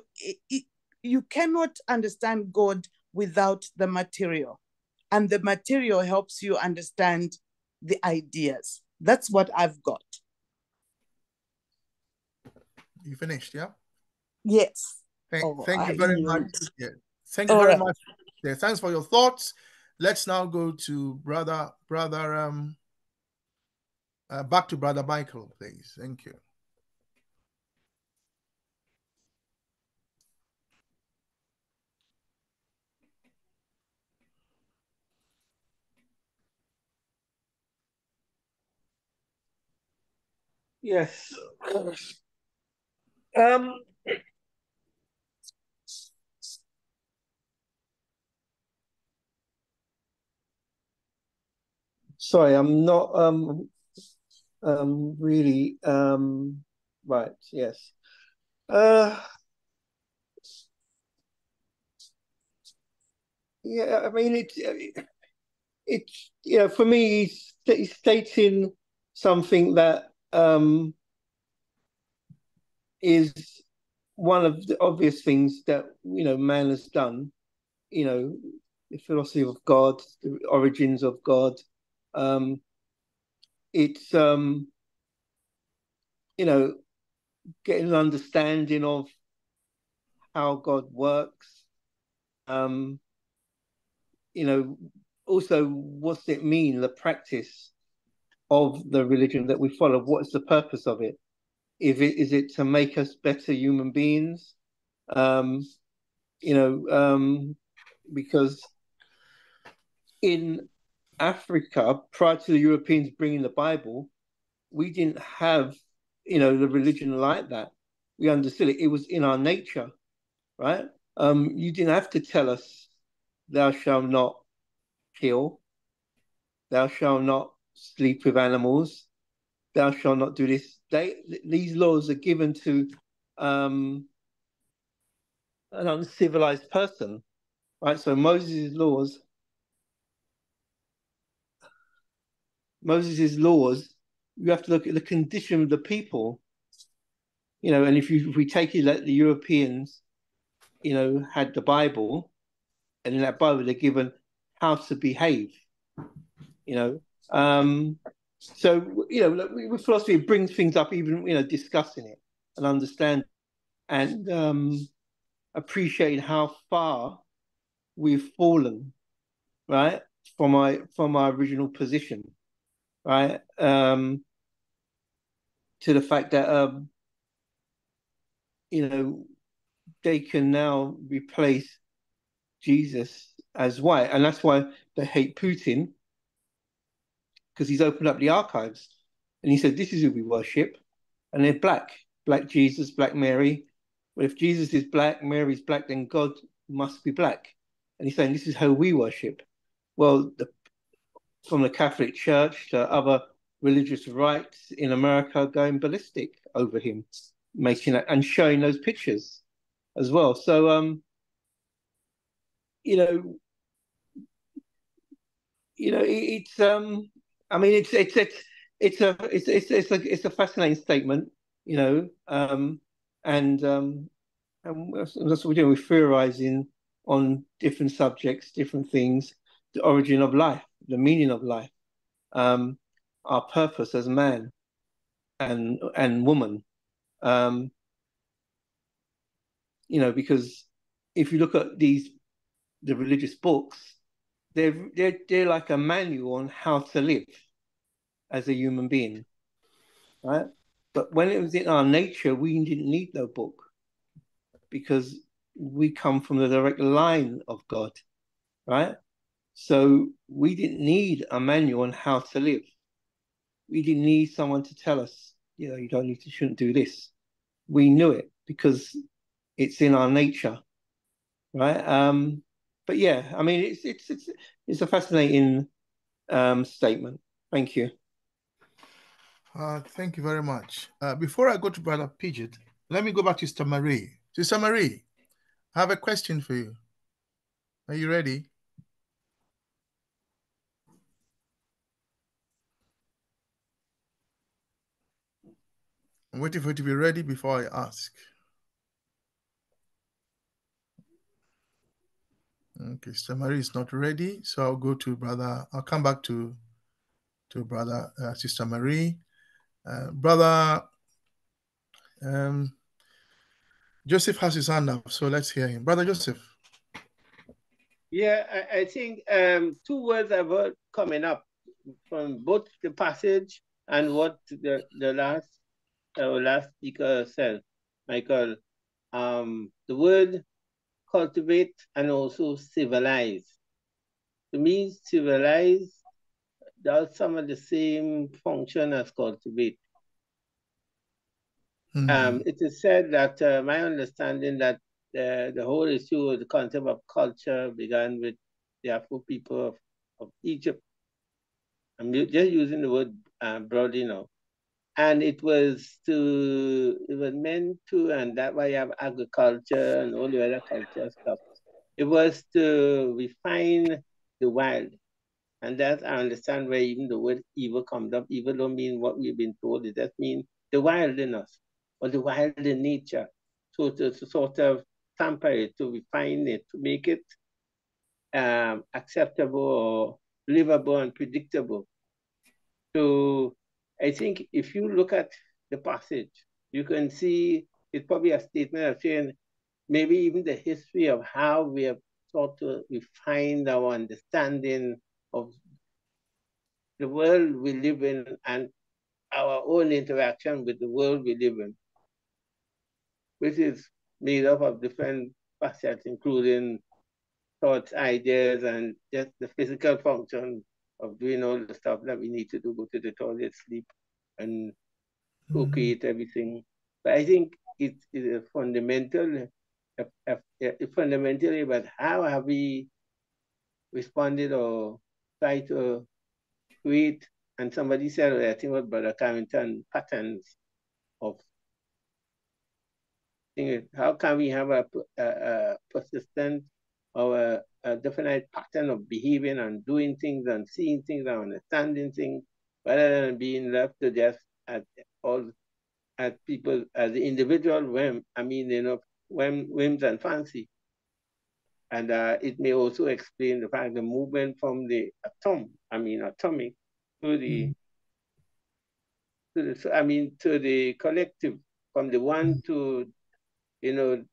you cannot understand God without the material, and the material helps you understand the ideas. That's what I've got. You finished, yeah? Yes. Thank you very much. Yeah. Thank you very much. Yeah, thanks for your thoughts. Let's now go to back to Brother Michael, please. Thank you. Yes. sorry, I'm not really right. Yes. Yeah, I mean it's for me he's stating something that is one of the obvious things that man has done. The philosophy of God, the origins of God. It's getting an understanding of how God works. Also, what's it mean, the practice of the religion that we follow? What's the purpose of it? Is it to make us better human beings? Because in Africa, prior to the Europeans bringing the Bible, we didn't have, the religion like that. We understood it. It was in our nature, right? You didn't have to tell us, thou shalt not kill, thou shalt not sleep with animals, thou shalt not do this. These laws are given to an uncivilized person, right? So Moses' laws, you have to look at the condition of the people, and if we take it that the Europeans, had the Bible, and in that Bible they're given how to behave, So, with philosophy, it brings things up, even, discussing it and understand and appreciate how far we've fallen, right, from our original position, right, to the fact that, they can now replace Jesus as white. And that's why they hate Putin, because he's opened up the archives and he said, this is who we worship. And they're black Jesus, black Mary. Well, if Jesus is black, Mary's black, then God must be black. And he's saying, this is how we worship. Well, from the Catholic Church to other religious rites in America going ballistic over him, making that and showing those pictures as well. So, it's I mean, it's a fascinating statement, and that's what we're doing. We're theorizing on different subjects, different things, the origin of life, the meaning of life, our purpose as man and woman. Because if you look at the religious books, they're like a manual on how to live as a human being, right? But when it was in our nature, we didn't need no book, because we come from the direct line of God, right? So we didn't need a manual on how to live. We didn't need someone to tell us, you shouldn't do this. We knew it because it's in our nature, right? But yeah, I mean, it's a fascinating statement. Thank you. Thank you very much. Before I go to Brother Pidget, let me go back to Sister Marie. Sister Marie, I have a question for you. Are you ready? I'm waiting for you to be ready before I ask. Okay, Sister Marie is not ready, so I'll go to I'll come back to Brother Sister Marie. Brother Joseph has his hand up, so let's hear him. Brother Joseph. Yeah, I think two words I've heard coming up from both the passage and what the last speaker said, Michael. The word cultivate and also civilize. To me, civilize does some of the same function as cultivate. It is said that my understanding that the whole issue of the concept of culture began with the Afro people of Egypt. I'm just using the word broadly now. And it was meant to, and that why you have agriculture and all the other culture stuff. It was to refine the wild. And that I understand where even the word evil comes up. Evil don't mean what we've been told. It just means the wild in us, or the wild in nature. So to sort of tamper it, to refine it, to make it acceptable or livable and predictable. So I think if you look at the passage, you can see it's probably a statement of saying maybe even the history of how we have sought to refine our understanding of the world we live in and our own interaction with the world we live in, which is made up of different facets, including thoughts, ideas, and just the physical function of doing all the stuff that we need to do, go to the toilet, sleep, and co-create everything. But I think it is a fundamental, fundamentally about how have we responded or tried to create, and somebody said, I think it was Brother Carrington, patterns of things. How can we have a persistent or a definite pattern of behaving and doing things and seeing things and understanding things rather than being left to just at people as the individual whim, whims and fancy. And it may also explain the fact the movement from the atomic to the collective, from the one to the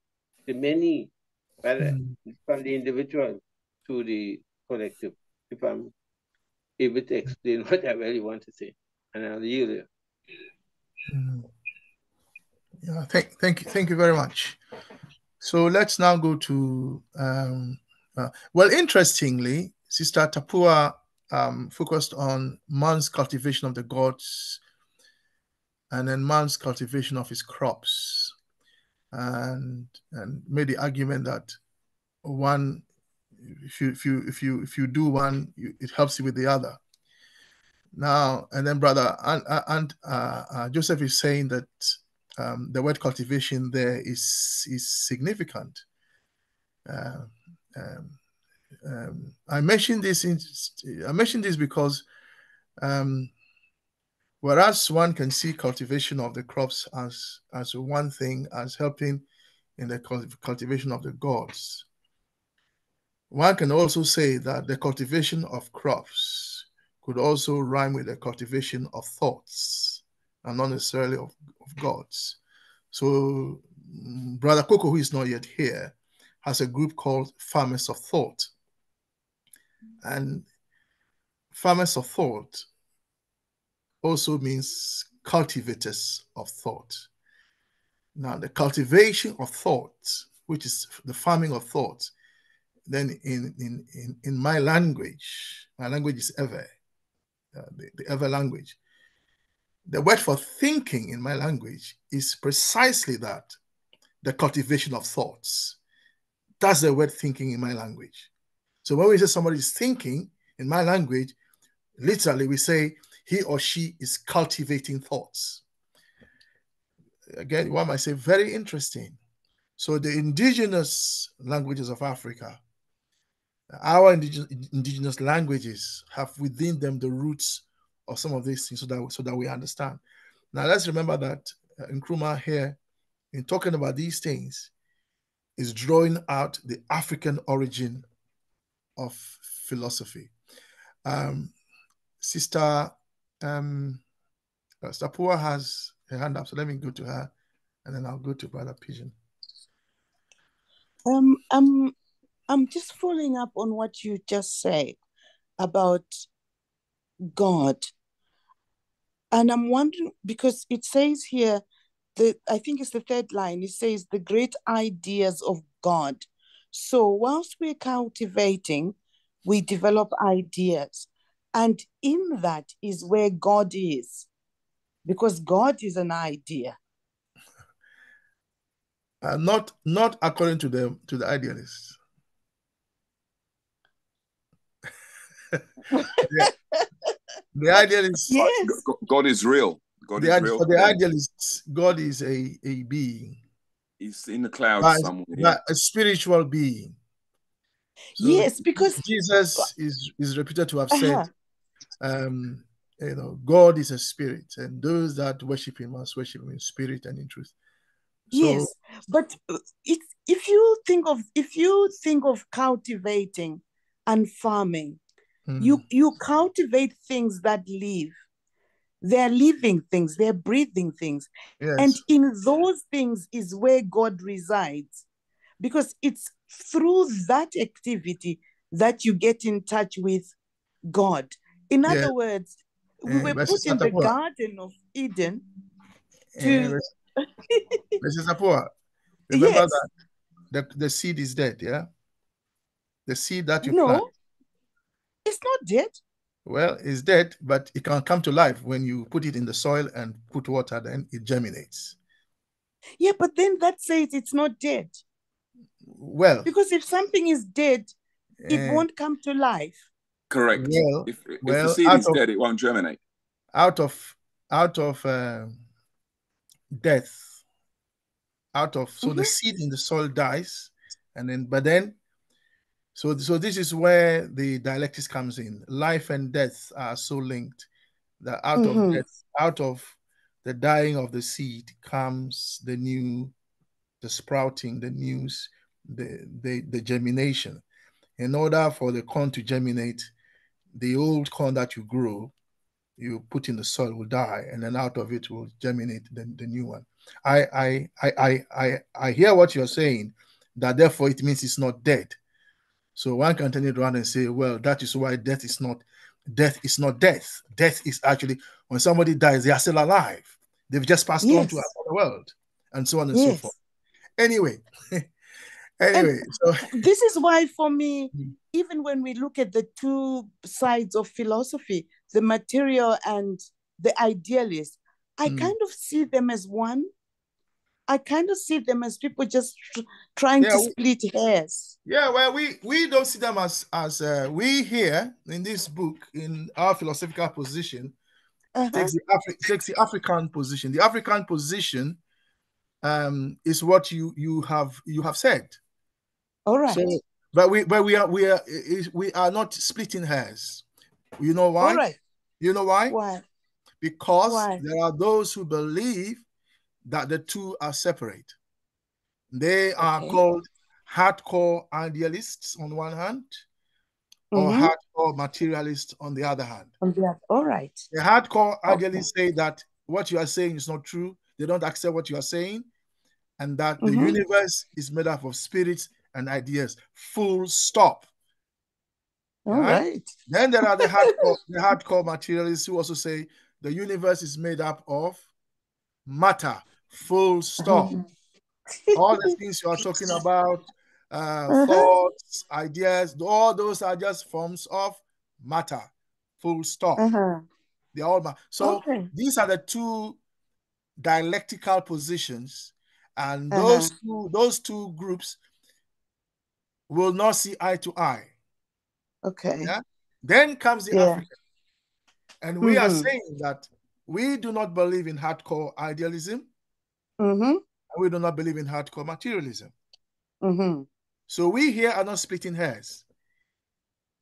many, rather from the individual to the collective. If I'm able to explain what I really want to say, and I'll yield it. Yeah, thank you very much. So let's now go to interestingly, Sister Tapua focused on man's cultivation of the gods, and then man's cultivation of his crops, and made the argument that one, if you do one, it helps you with the other. Now, and then Brother Joseph is saying that the word cultivation there is significant. I mentioned this because whereas one can see cultivation of the crops as one thing, as helping in the cultivation of the gods, one can also say that the cultivation of crops could also rhyme with the cultivation of thoughts, and not necessarily of gods. So Brother Coco, who is not yet here, has a group called Farmers of Thought. And Farmers of Thought also means cultivators of thought. Now, the cultivation of thought, which is the farming of thought, then in my language is Ewe, the Ewe language. The word for thinking in my language is precisely that, the cultivation of thoughts. That's the word thinking in my language. So when we say somebody is thinking, in my language, literally we say he or she is cultivating thoughts. Again, one might say very interesting. So the indigenous languages of Africa, our indigenous languages have within them the roots of some of these things so that we understand. Now let's remember that Nkrumah here, in talking about these things, is drawing out the African origin of philosophy. Sister Tapua has her hand up, so let me go to her, and then I'll go to Brother Pigeon. I'm just following up on what you just said about God. And I'm wondering, because it says here, I think it's the third line, it says the great ideas of God. So whilst we're cultivating, we develop ideas. And in that is where God is, because God is an idea. Not according to the idealists. The idealists. Yes. God is real. God is real. For the idealists, God is a being. He's in the clouds somewhere. But a spiritual being. So yes, because Jesus is reputed to have said, God is a spirit, and those that worship him must worship him in spirit and in truth. So, yes, but if you think of cultivating and farming, you cultivate things that live. They're living things, they're breathing things. yes. And in those things is where God resides, because it's through that activity that you get in touch with God. In other words, we were put in the Garden of Eden to... Mrs. Apua, remember that the seed is dead, yeah? The seed that you plant. It's not dead. Well, it's dead, but it can come to life when you put it in the soil and put water, then it germinates. Yeah, but then that says it's not dead. Well, because if something is dead, it won't come to life. Correct. If the seed is dead, it won't germinate. Out of death, so the seed in the soil dies, so this is where the dialectics comes in. Life and death are so linked that out of death, out of the dying of the seed comes the sprouting, the news, the germination. In order for the corn to germinate, the old corn that you grow, you put in the soil will die, and then out of it will germinate the new one. I hear what you're saying, that therefore it means it's not dead. So one can turn it around and say, well, that is why death is not death. Death is actually when somebody dies, they are still alive. They've just passed on to another world, and so on and so forth. Anyway, so this is why for me, even when we look at the two sides of philosophy, the material and the idealist, I kind of see them as one. I kind of see them as people just trying to split hairs. Yeah, well, we don't see them as we here in this book, in our philosophical position, takes the African position. The African position is what you have said. All right. So, but we are not splitting hairs. You know why? All right. You know why? Why? Because there are those who believe that the two are separate. They are called hardcore idealists on one hand, or hardcore materialists on the other hand. All right. The hardcore idealists say that what you are saying is not true. They don't accept what you are saying, and that the universe is made up of spirits and ideas. Full stop. All right. Then there are the hardcore materialists who also say the universe is made up of matter. Full stop. All the things you are talking about, thoughts, ideas, all those are just forms of matter. Full stop. They all matter. So these are the two dialectical positions, and those two groups will not see eye to eye. Okay. Yeah? Then comes the African. And we are saying that we do not believe in hardcore idealism. And we do not believe in hardcore materialism. So we here are not splitting hairs.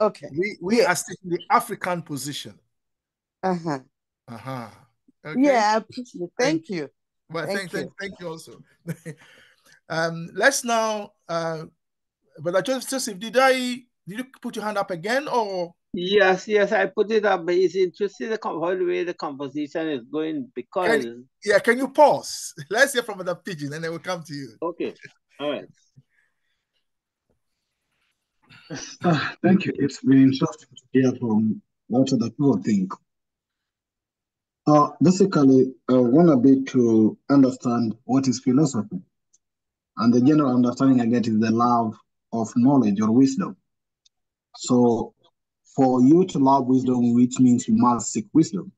Okay. We are taking the African position. Okay. Yeah, I appreciate it. Thank you. Well, thank you also. Let's now, but Joseph, did you put your hand up again, or? Yes, I put it up, but it's interesting how the way the conversation is going, because... Can you pause? Let's hear from the pigeon, and then we'll come to you. Okay, all right. Thank you. It's been interesting to hear from what other people think. Basically, I want a bit to understand what is philosophy. And the general understanding I get is the love of knowledge or wisdom. So for you to love wisdom, which means you must seek wisdom.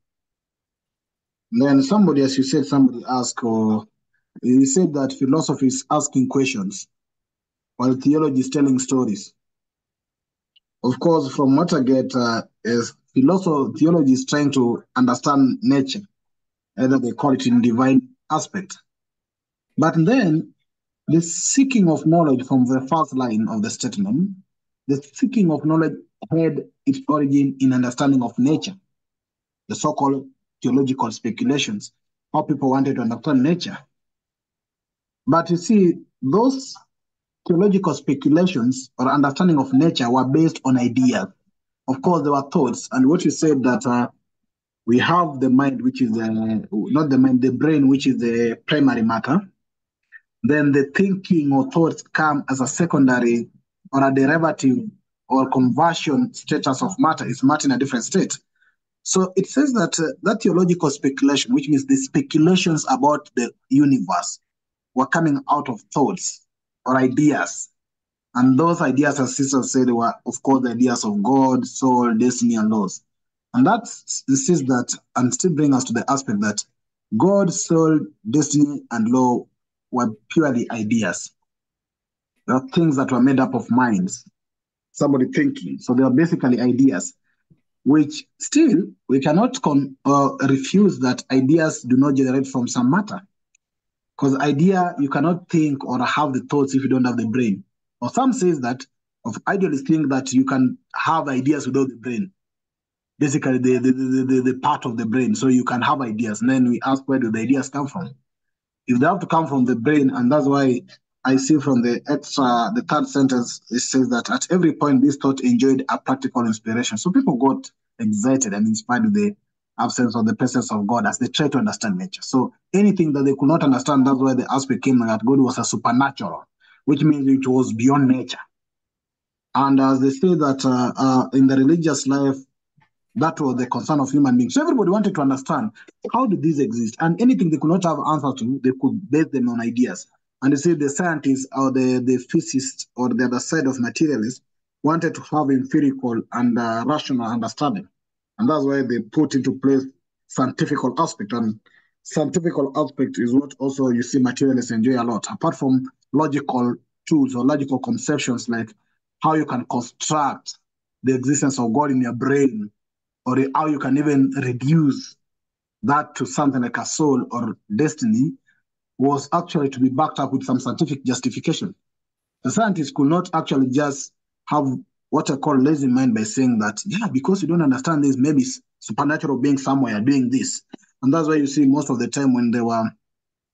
And then somebody, as you said, somebody asked, or he said that philosophy is asking questions, while theology is telling stories. Of course, from what I get is theology is trying to understand nature, either they call it in divine aspect. But then the seeking of knowledge from the first line of the statement, the seeking of knowledge had its origin in understanding of nature, the so-called theological speculations, how people wanted to understand nature. But you see, those theological speculations or understanding of nature were based on ideas. Of course, there were thoughts, and what you said that we have the mind, which is not the mind, the brain, which is the primary matter. Then the thinking or thoughts come as a secondary or a derivative or conversion status of matter. Is matter in a different state? So it says that that theological speculation, which means the speculations about the universe, were coming out of thoughts or ideas. And those ideas, as sisters said, were, of course, the ideas of God, soul, destiny, and laws. And that says that, and still bring us to the aspect that God, soul, destiny, and law were purely ideas. They are things that were made up of minds, somebody thinking. So they are basically ideas, which still we cannot refuse that ideas do not generate from some matter. Because idea, you cannot think or have the thoughts if you don't have the brain. Or some says that, of idealists think that you can have ideas without the brain. Basically, the part of the brain. So you can have ideas. And then we ask, where do the ideas come from? If they have to come from the brain, and that's why I see from the third sentence, it says that at every point, this thought enjoyed a practical inspiration. So people got excited and inspired with the absence or the presence of God as they try to understand nature. So anything that they could not understand, that's why the aspect came that God was a supernatural, which means it was beyond nature. And as they say that in the religious life, that was the concern of human beings. So everybody wanted to understand, how did this exist? And anything they could not have answer to, they could base them on ideas. And they say the scientists or the physicists or the other side of materialists wanted to have empirical and rational understanding. And that's why they put into place scientific aspect. And scientific aspect is what also you see materialists enjoy a lot, apart from logical tools or logical conceptions like how you can construct the existence of God in your brain, or how you can even reduce that to something like a soul or destiny, was actually to be backed up with some scientific justification. The scientists could not actually just have what I call lazy mind by saying that, yeah, because you don't understand this, maybe supernatural being somewhere doing this. And that's why you see most of the time when there were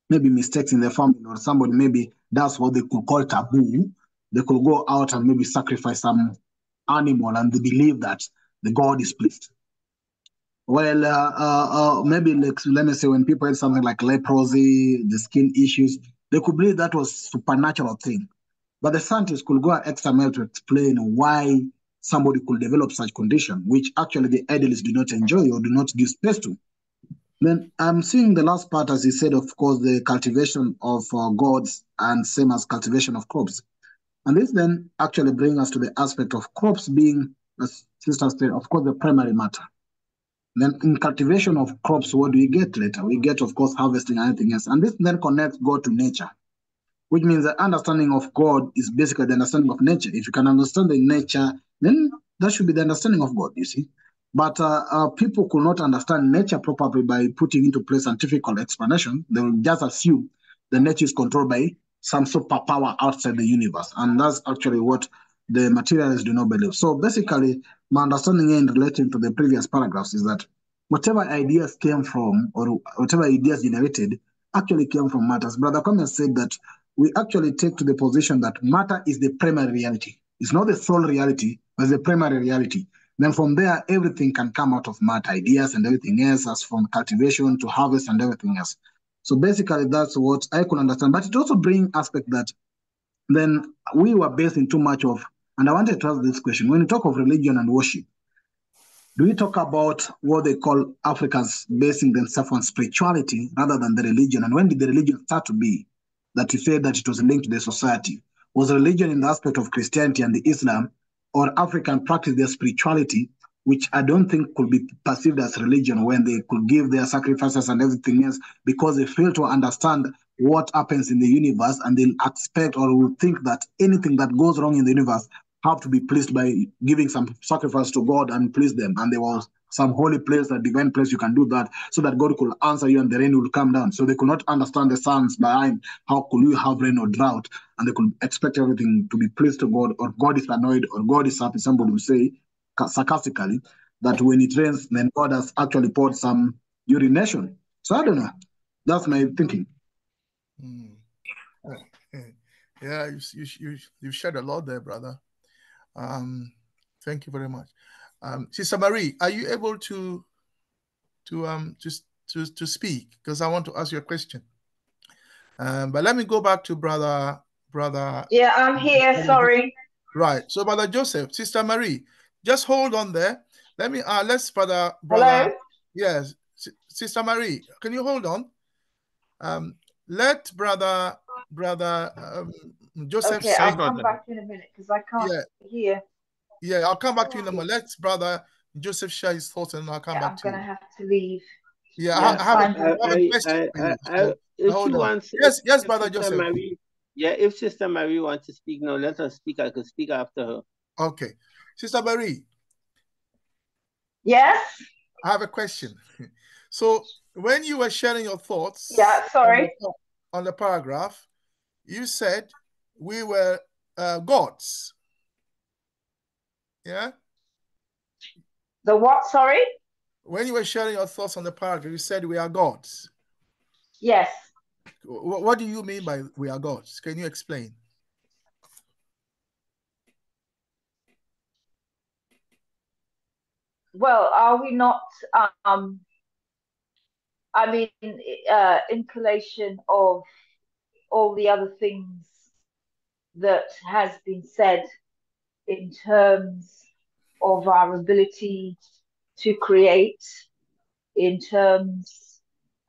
maybe mistakes in the family or somebody maybe that's what they could call taboo, they could go out and maybe sacrifice some animal and they believe that the God is pleased. Well, maybe like, let me say when people had something like leprosy, the skin issues, they could believe that was supernatural thing. But the scientists could go an extra mile to explain why somebody could develop such condition, which actually the idealists do not enjoy or do not give space to. Then I'm seeing the last part, as he said, of course, the cultivation of gods and same as cultivation of crops. And this then actually brings us to the aspect of crops being, as Sister said, of course, the primary matter. Then in cultivation of crops, what do we get later? We get, of course, harvesting and anything else. And this then connects God to nature, which means the understanding of God is basically the understanding of nature. If you can understand the nature, then that should be the understanding of God, you see. But people could not understand nature properly by putting into place scientific explanation. They will just assume the nature is controlled by some superpower outside the universe. And that's actually what the materialists do not believe. So basically, my understanding in relating to the previous paragraphs is that whatever ideas came from or whatever ideas generated actually came from matters. Brother Kwame said that we actually take to the position that matter is the primary reality. It's not the sole reality, but it's the primary reality. Then from there, everything can come out of matter, ideas and everything else, as from cultivation to harvest and everything else. So basically, that's what I could understand. But it also brings aspect that then we were based in too much of, and I wanted to ask this question, when you talk of religion and worship, do we talk about what they call Africans basing themselves on spirituality rather than the religion? And when did the religion start to be that you said that it was linked to the society? Was religion in the aspect of Christianity and the Islam, or African practice their spirituality, which I don't think could be perceived as religion when they could give their sacrifices and everything else because they fail to understand what happens in the universe and they'll expect or will think that anything that goes wrong in the universe have to be pleased by giving some sacrifice to God and please them. And there was some holy place, a divine place you can do that, so that God could answer you and the rain will come down. So they could not understand the science behind how could you have rain or drought, and they could expect everything to be pleased to God, or God is annoyed, or God is happy. Somebody will say sarcastically that when it rains, then God has actually poured some urination. So I don't know. That's my thinking. Yeah, you shared a lot there, brother. Thank you very much. Sister Marie, are you able to speak? Because I want to ask you a question. But let me go back to brother. Yeah, I'm here. Sorry. Right. So, Brother Joseph, Sister Marie, just hold on there. Let me let's brother. Hello? Yes, Sister Marie, can you hold on? Let brother Joseph. Okay, I'll come back in a minute because I can't hear. Yeah, I'll come back to you in a moment. Let brother Joseph share his thoughts, and I'll come back to you. I'm gonna have to leave. Yeah, I have a question for you. So, if she wants, yes, Brother Joseph. Marie, if Sister Marie wants to speak now, let her speak. I could speak after her. Okay, Sister Marie. Yes. I have a question. So, when you were sharing your thoughts, sorry, on the paragraph, you said we were gods. Yeah. The what? Sorry. When you were sharing your thoughts on the paragraph, you said we are gods. Yes. What do you mean by we are gods? Can you explain? Well, are we not? I mean, in collation of all the other things that has been said in terms of our ability to create, in terms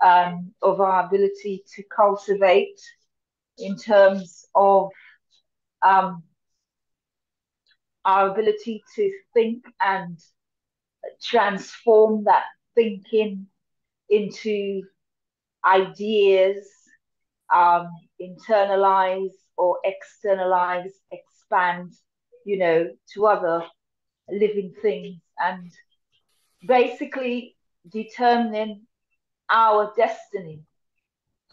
of our ability to cultivate, in terms of our ability to think and transform that thinking into ideas, internalize or externalize, expand, to other living things, and basically determining our destiny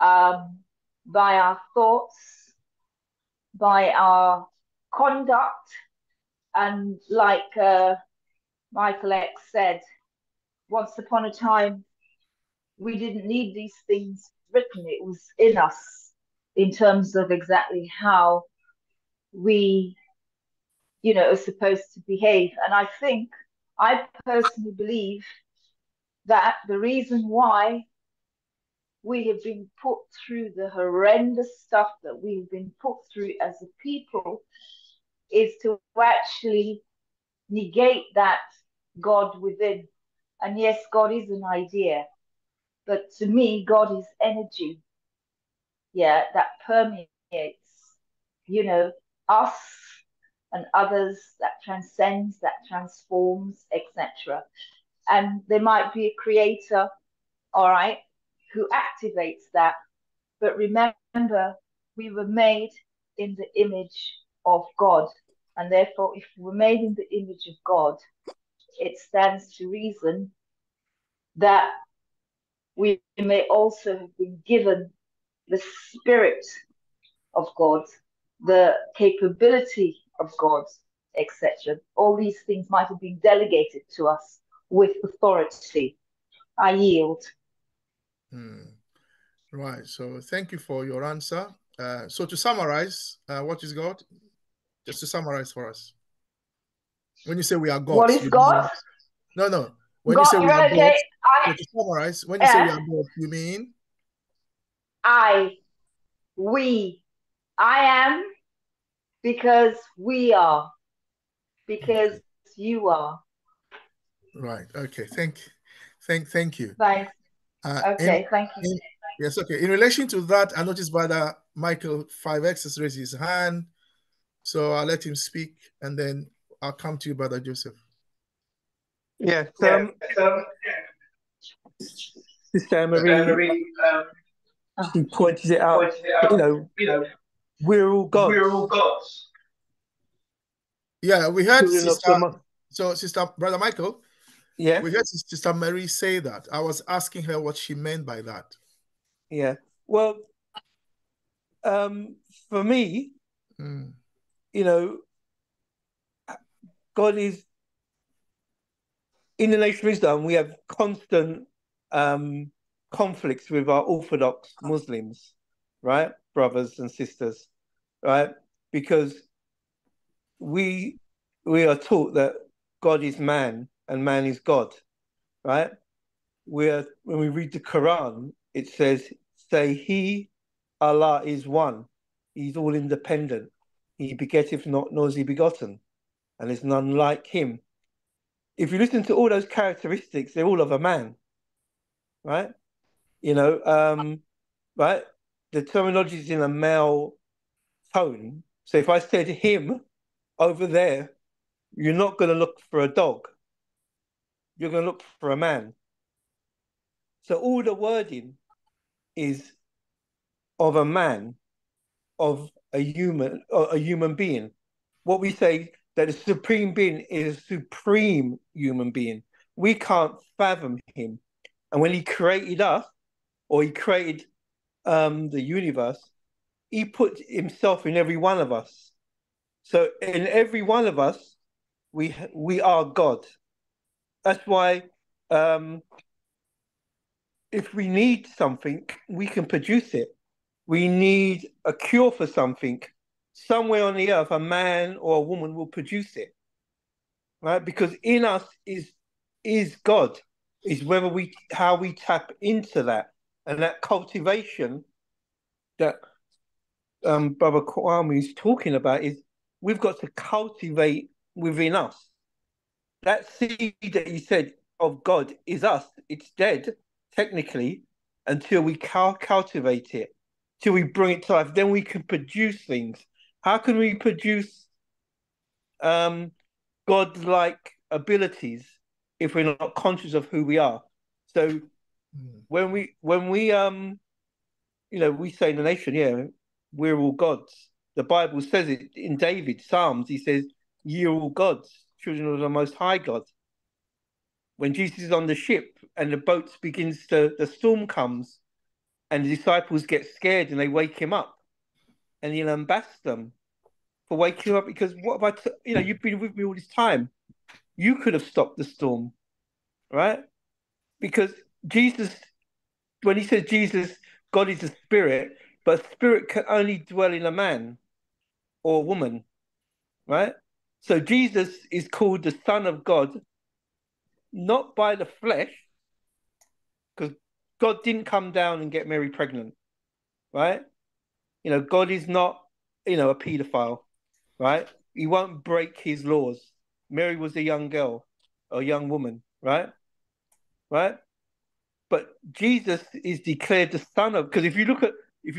by our thoughts, by our conduct, and like Michael X said, once upon a time, we didn't need these things written. It was in us in terms of exactly how we, are supposed to behave. And I personally believe that the reason why we have been put through the horrendous stuff that we've been put through as a people is to actually negate that God within. And yes, God is an idea, but to me, God is energy. Yeah, that permeates, us and others, that transcends, that transforms, etc. And there might be a creator, all right, who activates that. But remember, we were made in the image of God. And therefore, if we're made in the image of God, it stands to reason that we may also have been given the spirit of God, the capability of God, etc. All these things might have been delegated to us with authority. I yield. Right. So thank you for your answer. So to summarize, what is God? Just to summarize for us. When you say we are gods. What is God? No. When God, you say we are okay, gods, so to summarize, when you say we are gods, you mean? We. I am because we are. Because you are. Right. Okay. Thank you. Thanks. Okay. Thank you. Yes. Okay. In relation to that, I noticed Brother Michael 5X has raised his hand, so I'll let him speak, and then I'll come to you, Brother Joseph. Yes. Sister Marie, she pointed it out. We're all gods. Yeah, we heard children of Sister. the Sister Brother Michael. Yeah. We heard Sister Mary say that. I was asking her what she meant by that. Yeah. Well, for me, you know, God is in the Nation of Islam. We have constant conflicts with our Orthodox Muslims, right, brothers and sisters, right, because we are taught that God is man and man is God, right? When we read the Quran, it says, "Say He, Allah is one. He's all independent. He begetteth not, nor is he begotten, and there's none like him." If you listen to all those characteristics, they're all of a man, right? You know, right? The terminology is in a male tone. So if I said him over there, you're not going to look for a dog. You're going to look for a man. So all the wording is of a man, of a human being. What we say that the supreme being is a supreme human being. We can't fathom him. And when he created us, or he created the universe, he put himself in every one of us. So in every one of us, we are God. That's why if we need something, we can produce it. We need a cure for something. Somewhere on the earth, a man or a woman will produce it, right? Because in us is God. Is how we tap into that, and that cultivation that Brother Kwame is talking about is we've got to cultivate within us. That seed that you said of God is us. It's dead, technically, until we cultivate it, till we bring it to life. Then we can produce things. How can we produce God-like abilities if we're not conscious of who we are? So when we we say in the nation, we're all gods. The Bible says it in David, Psalms, he says, "Ye are all gods, children of the Most High God." When Jesus is on the ship and the storm comes, and the disciples get scared and they wake him up, and he'll unbask them for waking him up, because what have you've been with me all this time. You could have stopped the storm, right? Because Jesus, when he says God is a spirit, but a spirit can only dwell in a man or a woman, right? So Jesus is called the Son of God, not by the flesh, because God didn't come down and get Mary pregnant, right? God is not, a pedophile, right? He won't break his laws. Mary was a young girl, a young woman, right? Right? But Jesus is declared the son of, because if you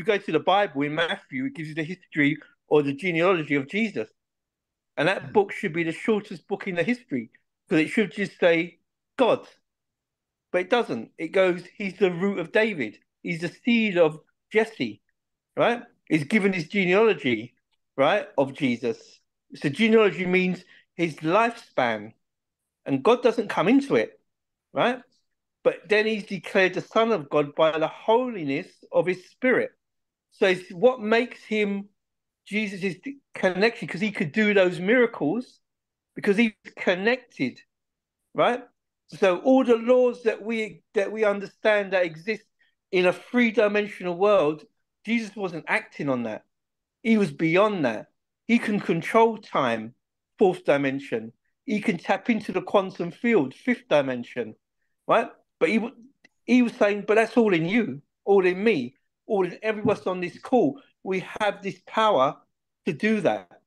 go to the Bible in Matthew, it gives you the history or the genealogy of Jesus. And that book should be the shortest book in the history, because it should just say God. But it doesn't. It goes, he's the root of David. He's the seed of Jesse, right? He's given his genealogy, right, of Jesus. So genealogy means his lifespan. And God doesn't come into it, right? But then he's declared the Son of God by the holiness of his Spirit. So it's what makes him Jesus' connection, because he could do those miracles because he's connected, right? So all the laws that we understand that exist in a three-dimensional world, Jesus wasn't acting on that. He was beyond that. He can control time, fourth dimension. He can tap into the quantum field, fifth dimension, right? But he was saying, but that's all in you, all in me, all in everyone on this call. We have this power to do that.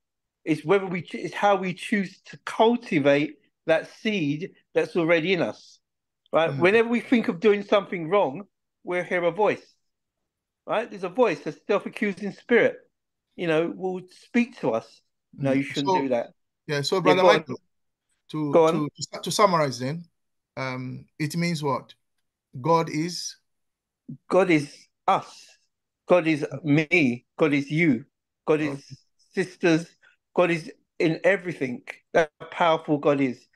It's how we choose to cultivate that seed that's already in us, right? Whenever we think of doing something wrong, we'll hear a voice, right? There's a voice, a self-accusing spirit, will speak to us. No, you shouldn't do that. Yeah. So, Brother Michael, to summarize, then, it means what? God is us. God is me. God is you. God is sisters. God is in everything. That powerful God is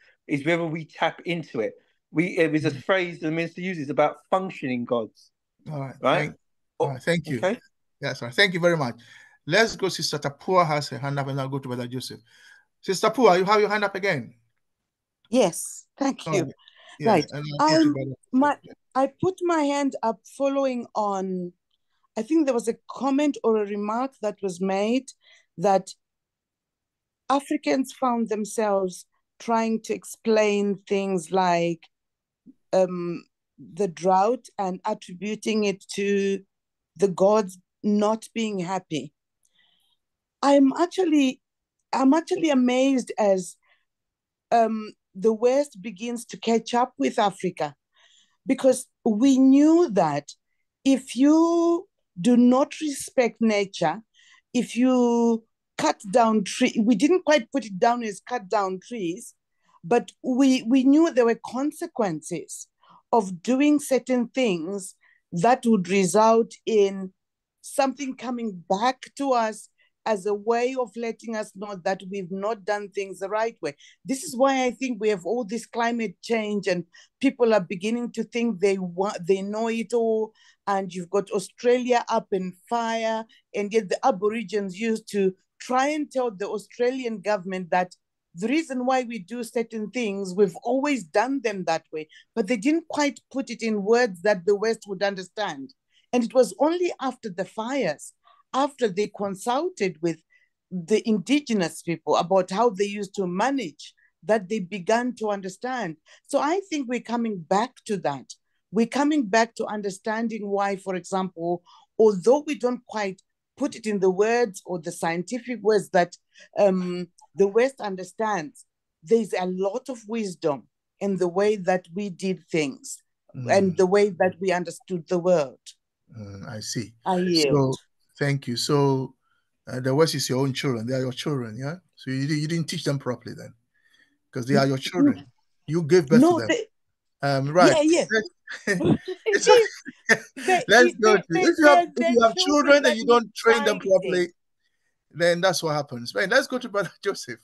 whether we tap into it. It was a phrase the minister uses about functioning gods. All right. Right? All right. Thank you. Okay. Yes, sir. Thank you very much. Let's go. Sister Tapua has her hand up, and I'll go to Brother Joseph. Sister Tapua, you have your hand up again. Yes, thank you. Yeah, Right. and I'll go to Brother Joseph. I put my hand up following on, I think there was a comment or a remark that was made that Africans found themselves trying to explain things like the drought and attributing it to the gods not being happy. I'm actually amazed as the West begins to catch up with Africa, because we knew that if you do not respect nature, if you cut down trees, we didn't quite put it down as cut down trees, but we knew there were consequences of doing certain things that would result in something coming back to us as a way of letting us know that we've not done things the right way. This is why I think we have all this climate change, and people are beginning to think they know it all. And you've got Australia up in fire, and yet the Aborigines used to try and tell the Australian government that the reason why we do certain things, we've always done them that way, but they didn't quite put it in words that the West would understand. And it was only after the fires, after they consulted with the indigenous people about how they used to manage, that they began to understand. So I think we're coming back to that. We're coming back to understanding why, for example, although we don't quite put it in the words or the scientific words that the West understands, there's a lot of wisdom in the way that we did things and the way that we understood the world. I see. I yield. So, thank you. So, the West is your own children. They are your children, yeah? So you didn't teach them properly then, because they are your children. You gave birth to them. Right. Yeah, Let's go to if you have children and you don't train them properly, then that's what happens. Right. Let's go to Brother Joseph.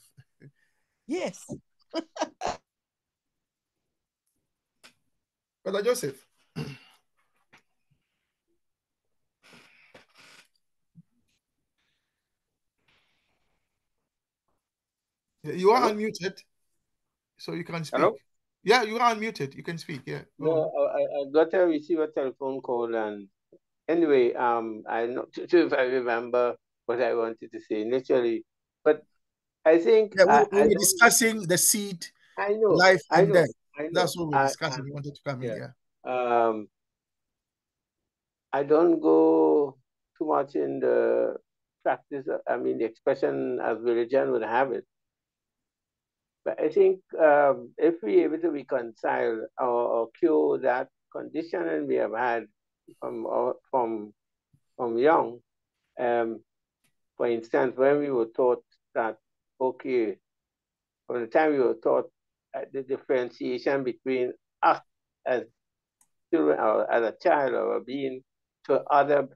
Yes. Brother Joseph. You are unmuted, so you can speak. Hello? Yeah, you are unmuted. You can speak. Yeah. No, I got to receive a telephone call, and anyway, I'm not sure if I remember what I wanted to say initially, but I think we were discussing the seed, life, and death. That's what we're discussing. You wanted to come in, yeah. I don't go too much in the practice, the expression as religion would have it. But I think if we're able to reconcile or cure that conditioning we have had from young, for instance, when we were taught that, okay, from the time we were taught the differentiation between us as children or as a child or a being to other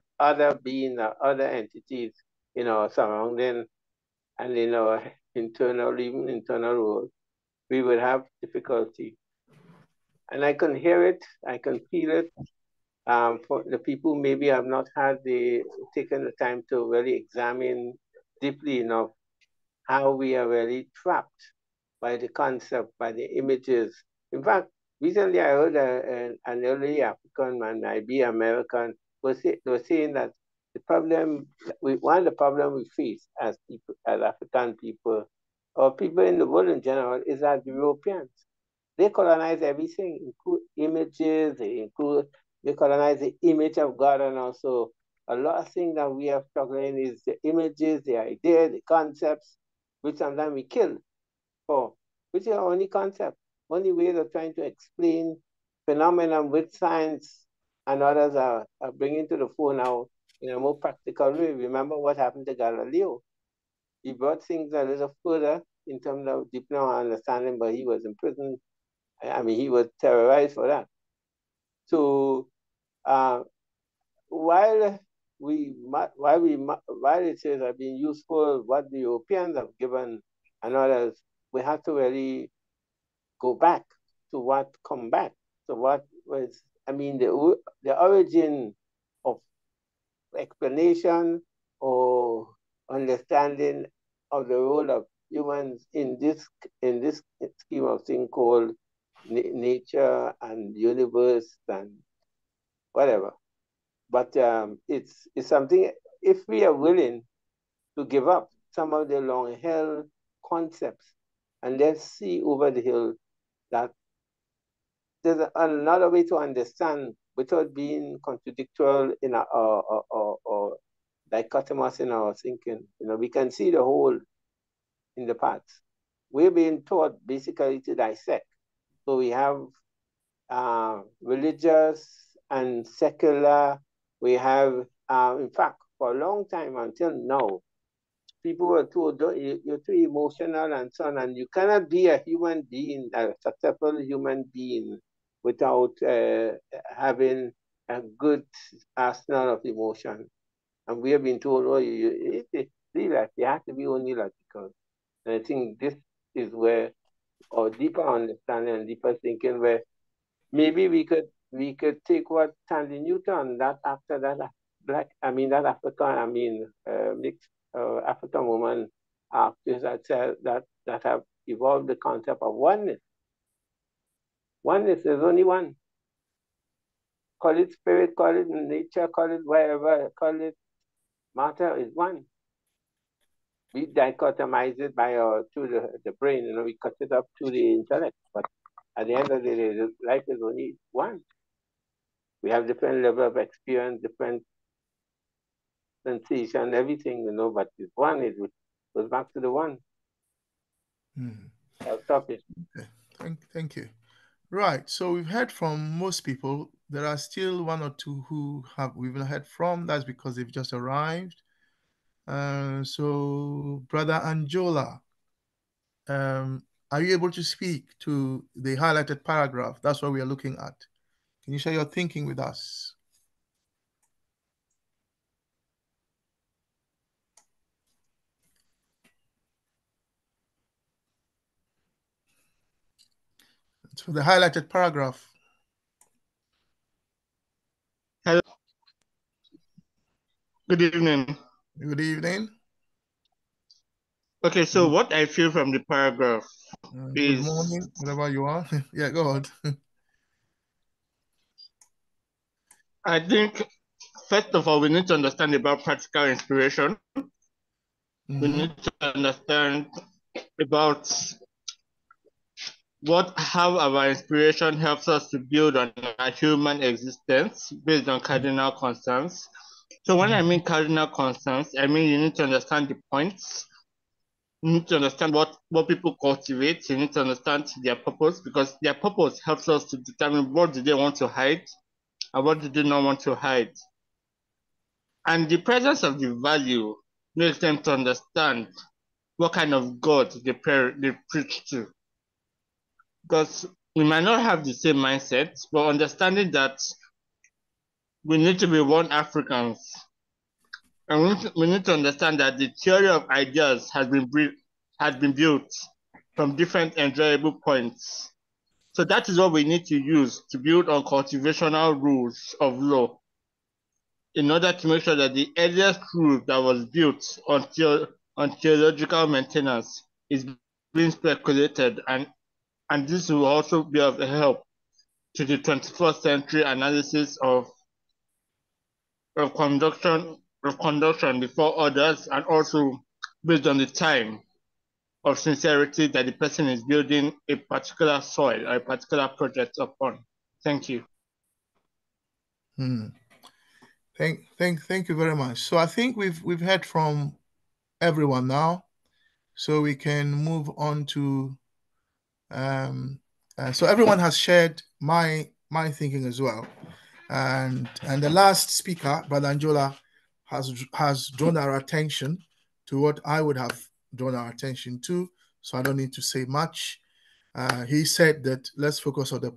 beings or other entities in our surrounding and in our internal world, we would have difficulty. And I can hear it, I can feel it. For the people maybe have not taken the time to really examine deeply enough how we are really trapped by the concept, by the images. In fact, recently I heard an early African man, maybe American, was saying that one of the problems we face as people, as African people, or people in the world in general, is that the Europeans, they colonize everything, include images, they colonize the image of God, and also a lot of things that we are struggling is the images, the ideas, the concepts, which sometimes we kill for, which is our only concept, only ways of trying to explain phenomena which science and others are bringing to the fore now in a more practical way. Remember what happened to Galileo. He brought things a little further in terms of deepening our understanding, but he was imprisoned. He was terrorized for that. So while it says have been useful, what the Europeans have given and others, we have to really go back to what come back. So what was, I mean, the origin of explanation or understanding of the role of humans in this scheme of thing called nature and universe and whatever. But it's something, if we are willing to give up some of the long held concepts and let's see over the hill that there's another way to understand without being contradictory in our, or dichotomous in our thinking. You know, we can see the whole in the parts. We're being taught basically to dissect. So we have religious and secular. We have, in fact, for a long time until now, people were told, you're too emotional and so on, and you cannot be a human being, a successful human being, without having a good arsenal of emotion. And we have been told, oh, you have to be only logical. And I think this is where our deeper understanding and deeper thinking, where maybe we could take what Tandy Newton, that after that that African, mixed African woman artists that have evolved the concept of oneness. Oneness is only one. Call it spirit, call it nature, call it whatever, call it matter is one. We dichotomize it through the brain, you know, we cut it up through the intellect. But at the end of the day, life is only one. We have different level of experience, different sensation, everything, you know, but it's one, it goes back to the one. I'll stop it. Okay. Thank you. Right. So we've heard from most people. There are still one or two who we've not heard from. That's because they've just arrived. So Brother Anjola, are you able to speak to the highlighted paragraph? That's what we are looking at. Can you share your thinking with us? So the highlighted paragraph. Hello. Good evening. Good evening. Okay, so what I feel from the paragraph is... Good morning, wherever you are. Yeah, go on. I think, first of all, we need to understand about practical inspiration. We need to understand about how our inspiration helps us to build on our human existence based on cardinal constants. So when I mean cardinal constants, I mean you need to understand the points. You need to understand what people cultivate. You need to understand their purpose, because their purpose helps us to determine what do they want to hide and what do they not want to hide. And the presence of the value makes them to understand what kind of God they preach to. Because we might not have the same mindset, but understanding that we need to be one Africans. And we need to understand that the theory of ideas has been built from different enjoyable points. So that is what we need to use to build on cultivational rules of law, in order to make sure that the earliest rule that was built on theological maintenance is being speculated, and this will also be of help to the 21st century analysis of conduction before others, and also based on the time of sincerity that the person is building a particular soil or a particular project upon. Thank you. Thank you very much. So I think we've heard from everyone now, so we can move on to. So everyone has shared my thinking as well, and the last speaker, Brother Anjola, has drawn our attention to what I would have drawn our attention to. So I don't need to say much. He said that let's focus on the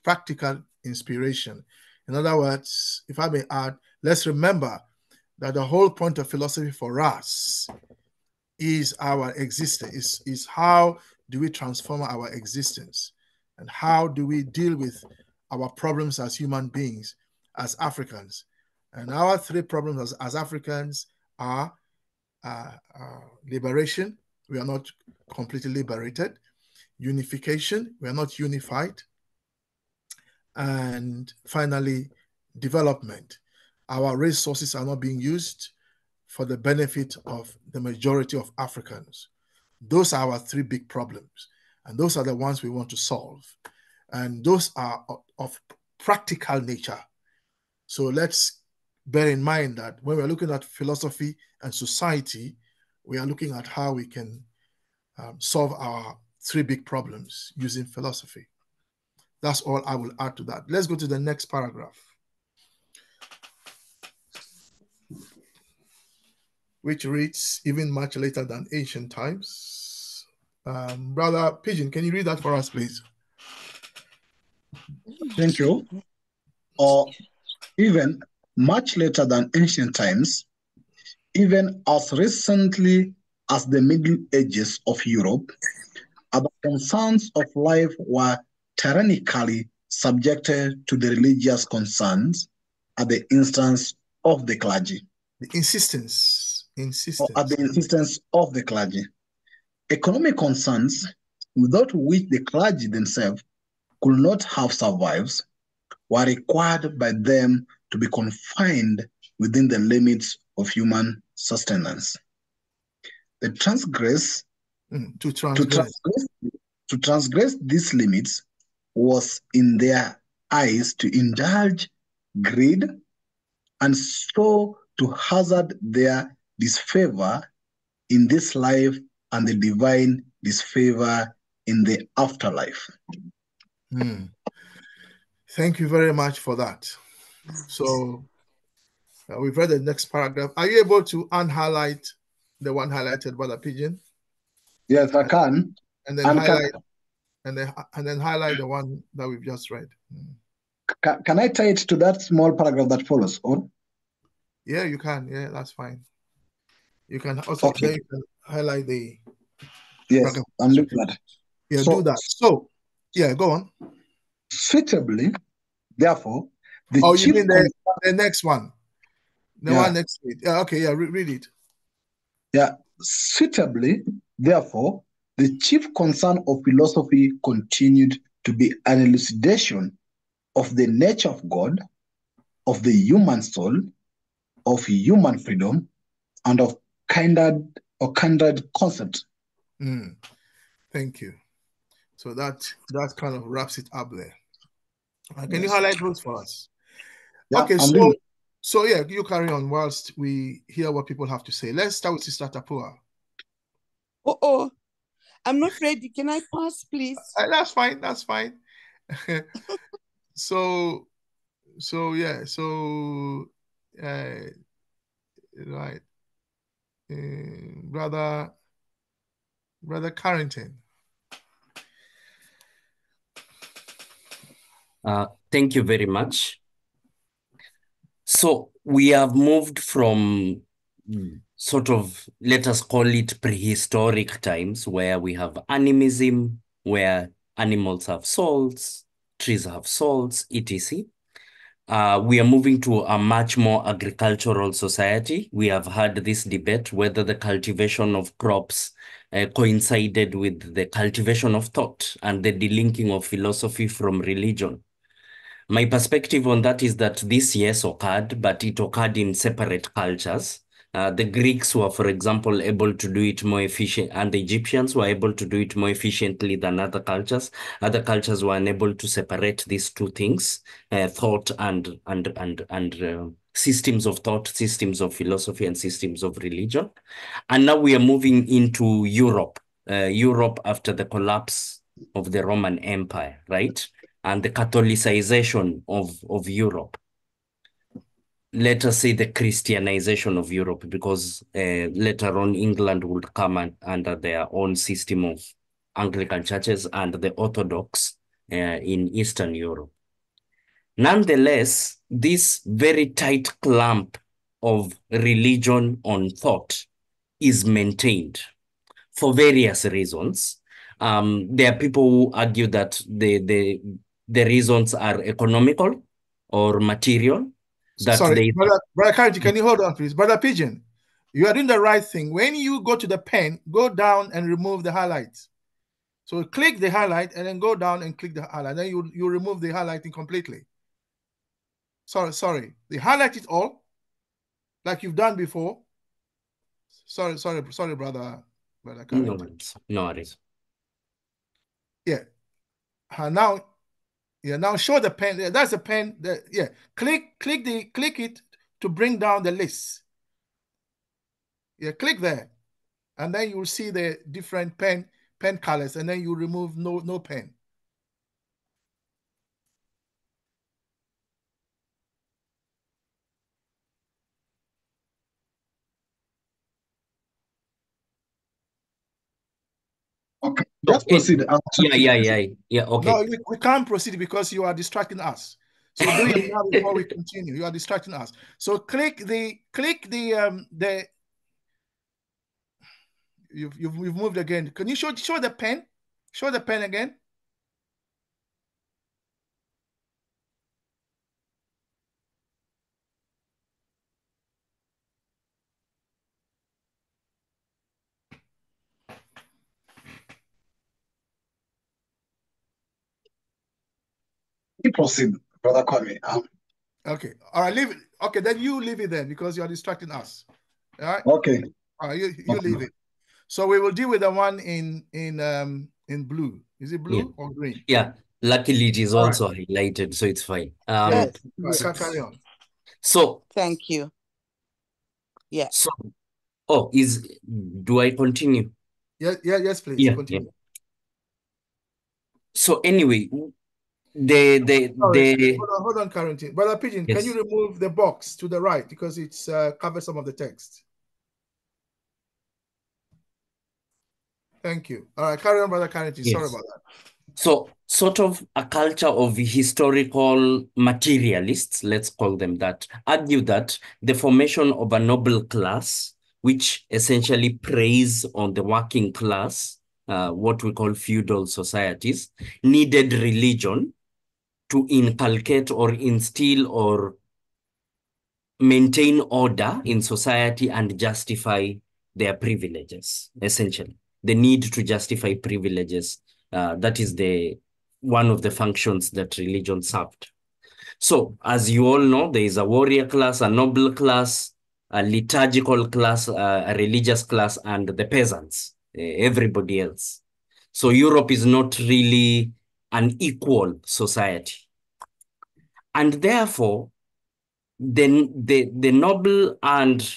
practical inspiration. In other words, if I may add, let's remember that the whole point of philosophy for us is our existence, is how do we transform our existence, and how do we deal with our problems as human beings, as Africans. And our three problems as Africans are liberation, we are not completely liberated; unification, we are not unified; and finally, development. Our resources are not being used for the benefit of the majority of Africans. Those are our three big problems, and those are the ones we want to solve. And those are of practical nature. So let's bear in mind that when we're looking at philosophy and society, we are looking at how we can solve our three big problems using philosophy. That's all I will add to that. Let's go to the next paragraph, which reads, even much later than ancient times. Brother Pigeon, can you read that for us, please? Thank you. Or even much later than ancient times, even as recently as the Middle Ages of Europe, other concerns of life were tyrannically subjected to the religious concerns at the instance of the clergy. The insistence. Or at the insistence of the clergy. Economic concerns without which the clergy themselves could not have survived were required by them to be confined within the limits of human sustenance. To transgress these limits was in their eyes to indulge greed, and so to hazard their disfavor in this life and the divine disfavor in the afterlife. Thank you very much for that. So we've read the next paragraph. Are you able to unhighlight the one highlighted by the Pigeon? Yes, I can. And then highlight the one that we've just read. Can I tie it to that small paragraph that follows? Or? Yeah, you can. Yeah, that's fine. You can also then you can highlight the. Yes, I'm doing that. Yeah, do that. So, yeah, go on. Suitably, therefore, the chief. You mean the next one? The one next to it. Yeah, okay, yeah, read it. Yeah, suitably, therefore, the chief concern of philosophy continued to be an elucidation of the nature of God, of the human soul, of human freedom, and of kindred concept. Thank you. So that kind of wraps it up there. Can you highlight those for us? Yeah, okay, so yeah, you carry on whilst we hear what people have to say. Let's start with Sister Tapua. I'm not ready. Can I pass, please? That's fine. That's fine. So yeah. So right, Brother Carrington. Thank you very much. So we have moved from sort of, let us call it prehistoric times, where we have animism, where animals have souls, trees have souls, etc. We are moving to a much more agricultural society. We have had this debate whether the cultivation of crops coincided with the cultivation of thought and the delinking of philosophy from religion. My perspective on that is that this, yes, occurred, but it occurred in separate cultures. The Greeks were, for example, able to do it more efficient, and the Egyptians were able to do it more efficiently than other cultures. Other cultures were unable to separate these two things, thought and systems of thought, systems of philosophy, and systems of religion. And now we are moving into Europe, Europe after the collapse of the Roman Empire, right? And the Catholicization of Europe. Let us say the Christianization of Europe, because later on England would come under their own system of Anglican churches and the Orthodox in Eastern Europe. Nonetheless, this very tight clamp of religion on thought is maintained for various reasons. There are people who argue that the reasons are economical or material. That Sorry, Brother Carity, can you hold on, please? Brother Pigeon, you are doing the right thing. When you go to the pen, go down and remove the highlights. So click the highlight and then go down and click the highlight. Then you remove the highlighting completely. Sorry. The highlight it all, like you've done before. Sorry, brother Carity. No worries. Yeah. Now show the pen. That's the pen. Click it to bring down the list. Yeah, click there, and then you will see the different pen colors, and then you remove no pen. Okay, just proceed. Yeah. Okay. No, we can't proceed because you are distracting us. So do it now before we continue. You are distracting us. So click the you've moved again. Can you show the pen? Show the pen again. Proceed, Brother Kwame. Okay. All right, leave it. Okay, then you leave it then because you are distracting us. All right. Okay. All right, you leave it. So we will deal with the one in blue. Is it blue or green? Yeah. Luckily, it is also highlighted, so it's fine. Yes. Carry on. So thank you. Yeah. So, do I continue? Yes, please. Continue. Yeah. So anyway, hold on, Carrington. Brother Pigeon, yes. Can you remove the box to the right because it's covers some of the text? Thank you. All right, carry on, Brother Carrington. Yes. Sorry about that. So, sort of a culture of historical materialists, let's call them that, argue that the formation of a noble class, which essentially preys on the working class, what we call feudal societies, needed religion to inculcate or instill or maintain order in society and justify their privileges, essentially. The need to justify privileges, that is one of the functions that religion served. So, as you all know, there is a warrior class, a noble class, a liturgical class, a religious class, and the peasants, everybody else. So Europe is not really an equal society. And therefore, the noble and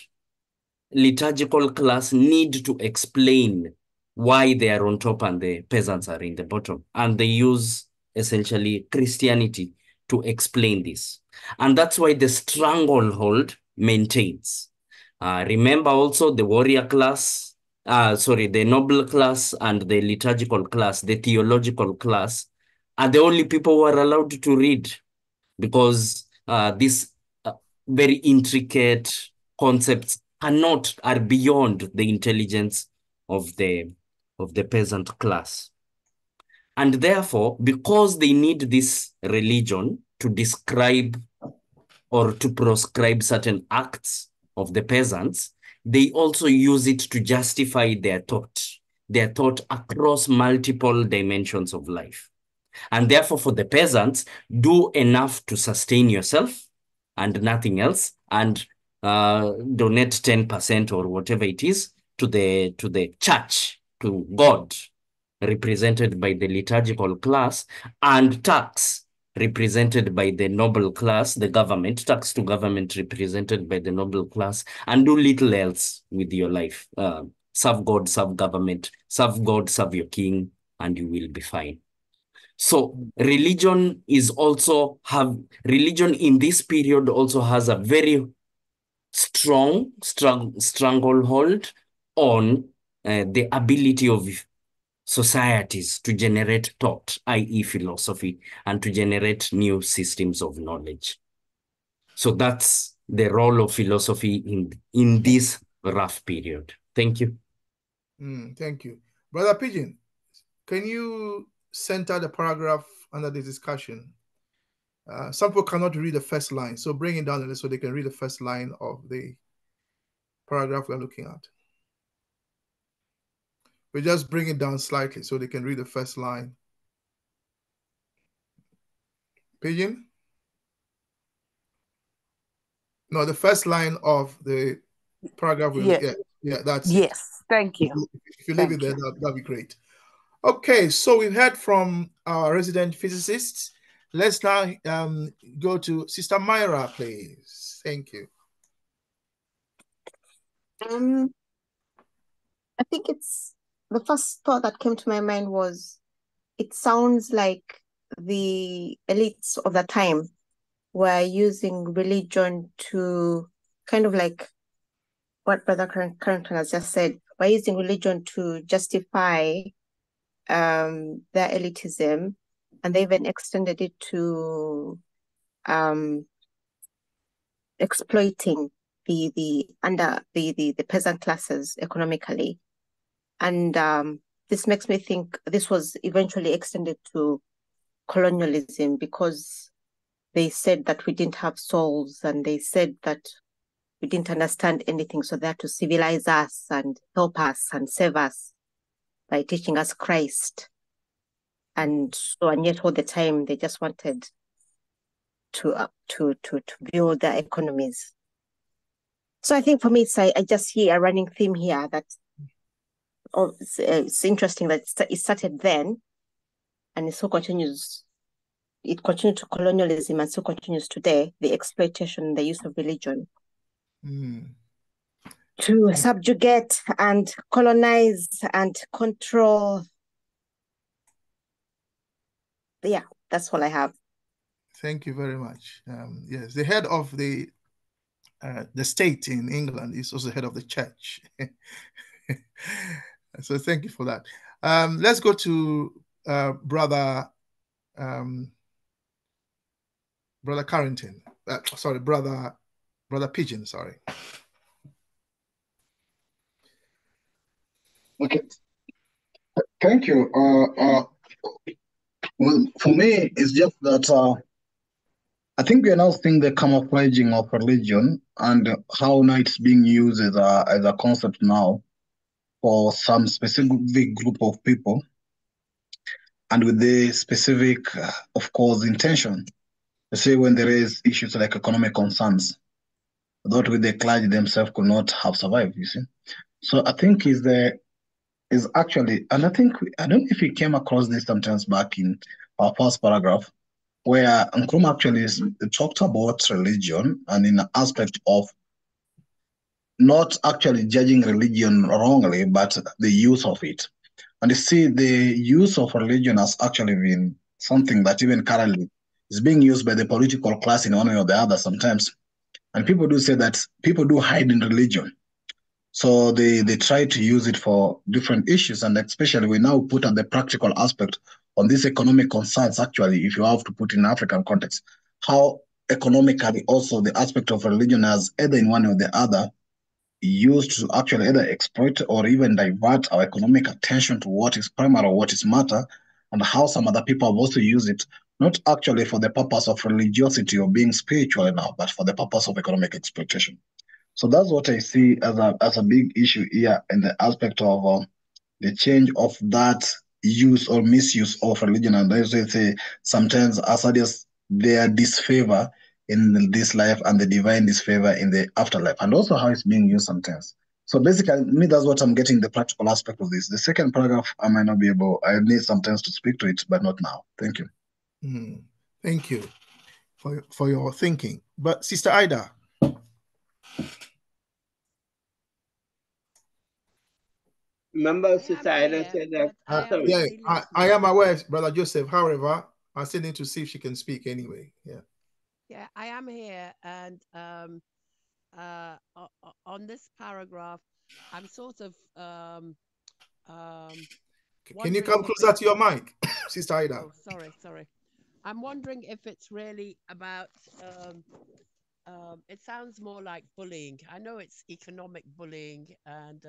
liturgical class need to explain why they are on top and the peasants are in the bottom. And they use essentially Christianity to explain this. And that's why the stranglehold maintains. Remember also the warrior class, the noble class and the liturgical class, the theological class, are the only people who are allowed to read, because these very intricate concepts are beyond the intelligence of the peasant class. And therefore, because they need this religion to describe or to proscribe certain acts of the peasants, they also use it to justify their thought across multiple dimensions of life. And therefore, for the peasants, do enough to sustain yourself and nothing else, and donate 10% or whatever it is to the church, to God, represented by the liturgical class, and tax, represented by the noble class, the government, tax to government, represented by the noble class, and do little else with your life. Serve God, serve government, serve God, serve your king, and you will be fine. So religion in this period also has a very strong stranglehold on the ability of societies to generate thought, i.e. philosophy, and to generate new systems of knowledge. So that's the role of philosophy in this rough period. Thank you. Thank you. Brother Pigeon, can you center the paragraph under the discussion? Some people cannot read the first line, so bring it down a little so they can read the first line of the paragraph we're looking at. We just bring it down slightly so they can read the first line. Pigeon? No, the first line of the paragraph. Yeah, that's it. Yes, thank you. If you leave it there, that'd be great. Okay, so we've heard from our resident physicists. Let's now go to Sister Myra, please. Thank you. I think it's the first thought that came to my mind was it sounds like the elites of the time were using religion to kind of like what Brother Carrington has just said, by using religion to justify their elitism, and they even extended it to exploiting the peasant classes economically. And this makes me think this was eventually extended to colonialism, because they said that we didn't have souls, and they said that we didn't understand anything, so they had to civilize us and help us and save us by teaching us Christ. And yet all the time they just wanted to build their economies. So I think for me, I just see a running theme here that it's interesting that it started then, and it so continues. It continued to colonialism and so continues today, the exploitation, the use of religion to subjugate and colonize and control. Yeah, that's all I have. Thank you very much. Yes, the head of the state in England is also the head of the church. So thank you for that. Let's go to Brother Carrington. Sorry, Brother Pigeon, sorry. Okay. Thank you. Well, for me, it's just that I think we are now seeing the camouflaging of religion and how now it's being used as a concept now for some specific group of people, and with the specific, of course, intention. Say when there is issues like economic concerns, that with the clergy themselves could not have survived, you see. So I think is actually, and I think, I don't know if we came across this sometimes back in our first paragraph, where Nkrumah actually talked about religion and in the aspect of not actually judging religion wrongly, but the use of it. And you see, the use of religion has actually been something that even currently is being used by the political class in one way or the other sometimes. And people do say that people do hide in religion. So they try to use it for different issues. And especially we now put at the practical aspect on these economic concerns, actually, if you have to put in African context, how economically also the aspect of religion has either in one or the other used to actually either exploit or even divert our economic attention to what is primary or what is matter, and how some other people have also used it, not actually for the purpose of religiosity or being spiritual now, but for the purpose of economic exploitation. So that's what I see as a big issue here in the aspect of the change of that use or misuse of religion. And I say sometimes as their disfavor in this life and the divine disfavor in the afterlife, and also how it's being used sometimes. So basically, me, that's what I'm getting, the practical aspect of this. The second paragraph, I might not be able, I need sometimes to speak to it, but not now. Thank you. Thank you for your thinking. But Sister Ida. Remember, Sister Ida said that. I am aware, Brother Joseph. However, I still need to see if she can speak anyway. Yeah, I am here, and on this paragraph, I'm sort of can you come closer to your mic, Sister Ida? Oh, sorry. I'm wondering if it's really about it sounds more like bullying. I know it's economic bullying, and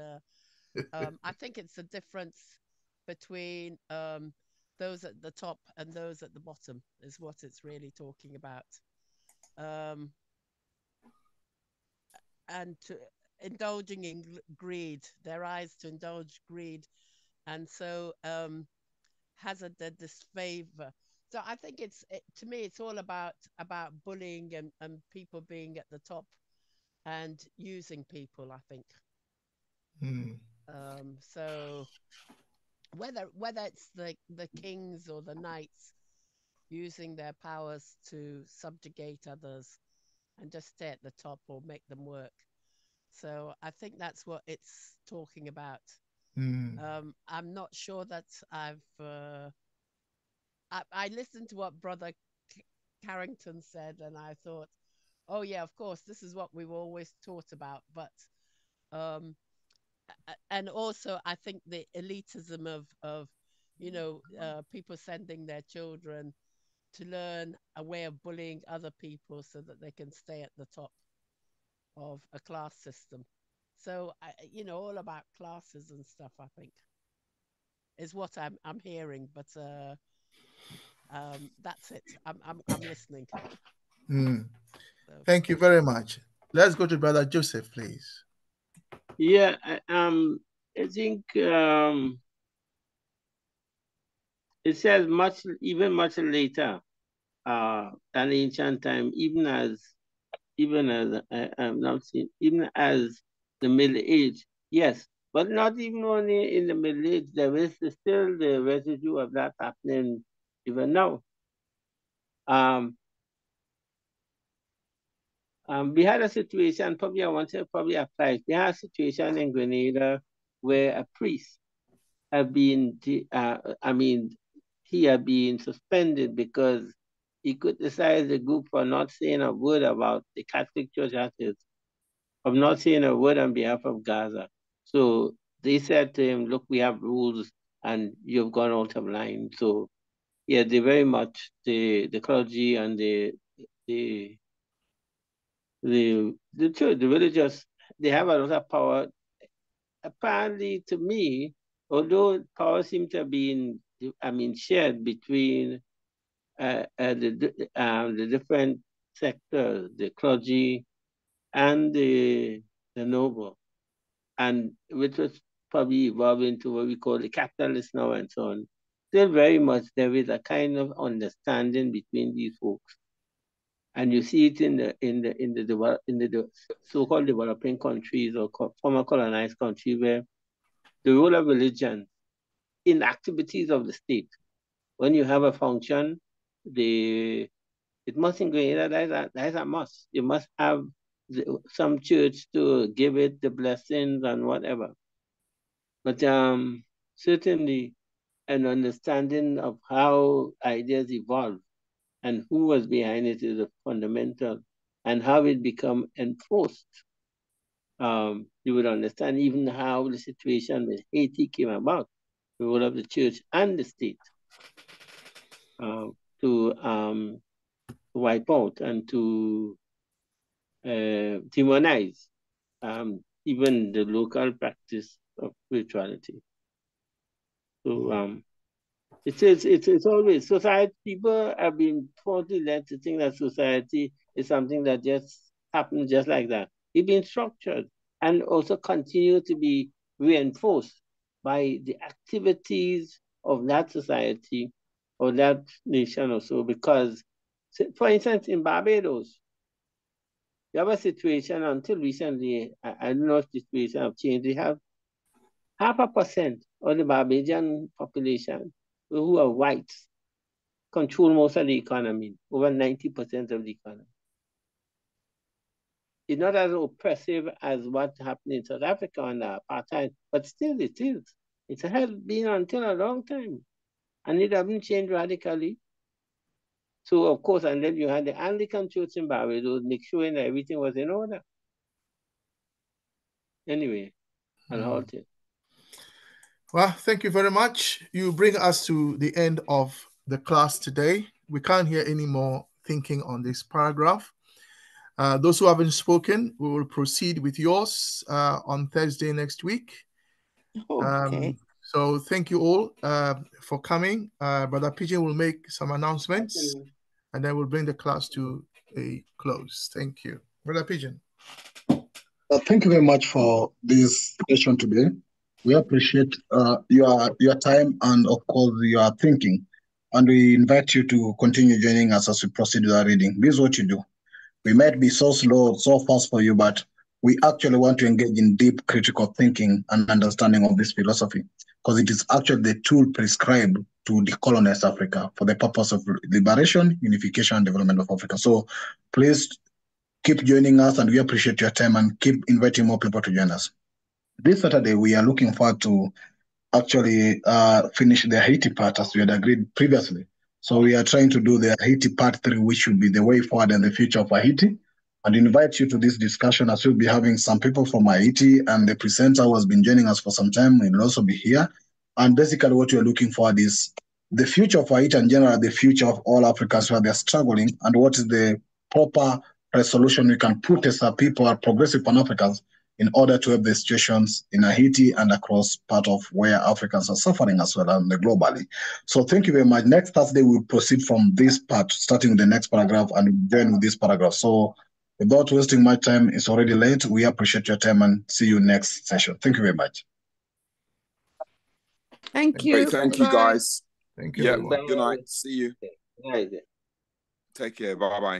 I think it's the difference between those at the top and those at the bottom is what it's really talking about. And indulging in greed, their eyes to indulge greed, and so hazard their disfavor. So I think to me, it's all about bullying and people being at the top and using people, I think. So whether it's the kings or the knights using their powers to subjugate others and just stay at the top or make them work. So I think that's what it's talking about. I'm not sure that I listened to what Brother Carrington said, and I thought, oh yeah, of course, this is what we've always taught about. But and also I think the elitism of people sending their children to learn a way of bullying other people so that they can stay at the top of a class system. So all about classes and stuff, I think, is what I'm hearing. But that's it. I'm listening. So. Thank you very much. Let's go to Brother Joseph, please. Yeah, I think it says much later than ancient time, even as I'm not saying even as the Middle Age. Yes, but not even only in the Middle Age. There is still the residue of that happening even now. We had a situation, probably I want to apply. We had a situation in Grenada where a priest had been, he had been suspended because he criticized the group for not saying a word about the Catholic Church of not saying a word on behalf of Gaza. So they said to him, look, we have rules and you've gone out of line. So yeah, they very much, the clergy and the church, the religious, they have a lot of power. Apparently, to me, although power seems to have been, shared between the different sectors, the clergy and the noble, and which was probably evolving to what we call the capitalists now and so on. Still, very much there is a kind of understanding between these folks. And you see it in the so-called developing countries or former colonized countries where the role of religion in activities of the state. When you have a function, it must include that is a must. You must have some church to give it the blessings and whatever. But certainly an understanding of how ideas evolve and who was behind it is a fundamental, and how it become enforced. You would understand even how the situation with Haiti came about, the role of the church and the state to wipe out and to demonize even the local practice of spirituality. So it's always society. People have been falsely led to think that society is something that just happens just like that. It's been structured and also continue to be reinforced by the activities of that society or that nation or so. Because, for instance, in Barbados, you have a situation until recently, I don't know if the situation have changed. They have 0.5% of the Barbadian population who are whites control most of the economy, over 90% of the economy. It's not as oppressive as what happened in South Africa under apartheid, but still it is. It has been until a long time, and it hasn't changed radically. So, of course, and then you had the Anglican Church in Barbados, make sure that everything was in order. Anyway, I'll halt it. Well, thank you very much. You bring us to the end of the class today. We can't hear any more thinking on this paragraph. Those who haven't spoken, we will proceed with yours on Thursday next week. Okay. So thank you all for coming. Brother Pigeon will make some announcements, and then we'll bring the class to a close. Thank you. Brother Pigeon. Thank you very much for this session today. We appreciate your time and, of course, your thinking. And we invite you to continue joining us as we proceed with our reading. This is what you do. We might be so slow, so fast for you, but we actually want to engage in deep critical thinking and understanding of this philosophy, because it is actually the tool prescribed to decolonize Africa for the purpose of liberation, unification, and development of Africa. So please keep joining us, and we appreciate your time, and keep inviting more people to join us. This Saturday, we are looking forward to actually finish the Haiti part as we had agreed previously. So we are trying to do the Haiti part 3, which should be the way forward and the future of Haiti, and invite you to this discussion, as we'll be having some people from Haiti, and the presenter who has been joining us for some time will also be here. And basically what we're looking for is the future of Haiti in general, the future of all Africans where they're struggling, and what is the proper resolution we can put as a people, our progressive Pan-Africans, in order to help the situations in Haiti and across part of where Africans are suffering as well, and globally. So thank you very much. Next Thursday, we'll proceed from this part, starting with the next paragraph and then with this paragraph. So without wasting my time, it's already late. We appreciate your time and see you next session. Thank you very much. Thank you. Great, thank you, guys. Thank you. Yeah, Everyone. good night. See you. Bye. Take care. Bye-bye.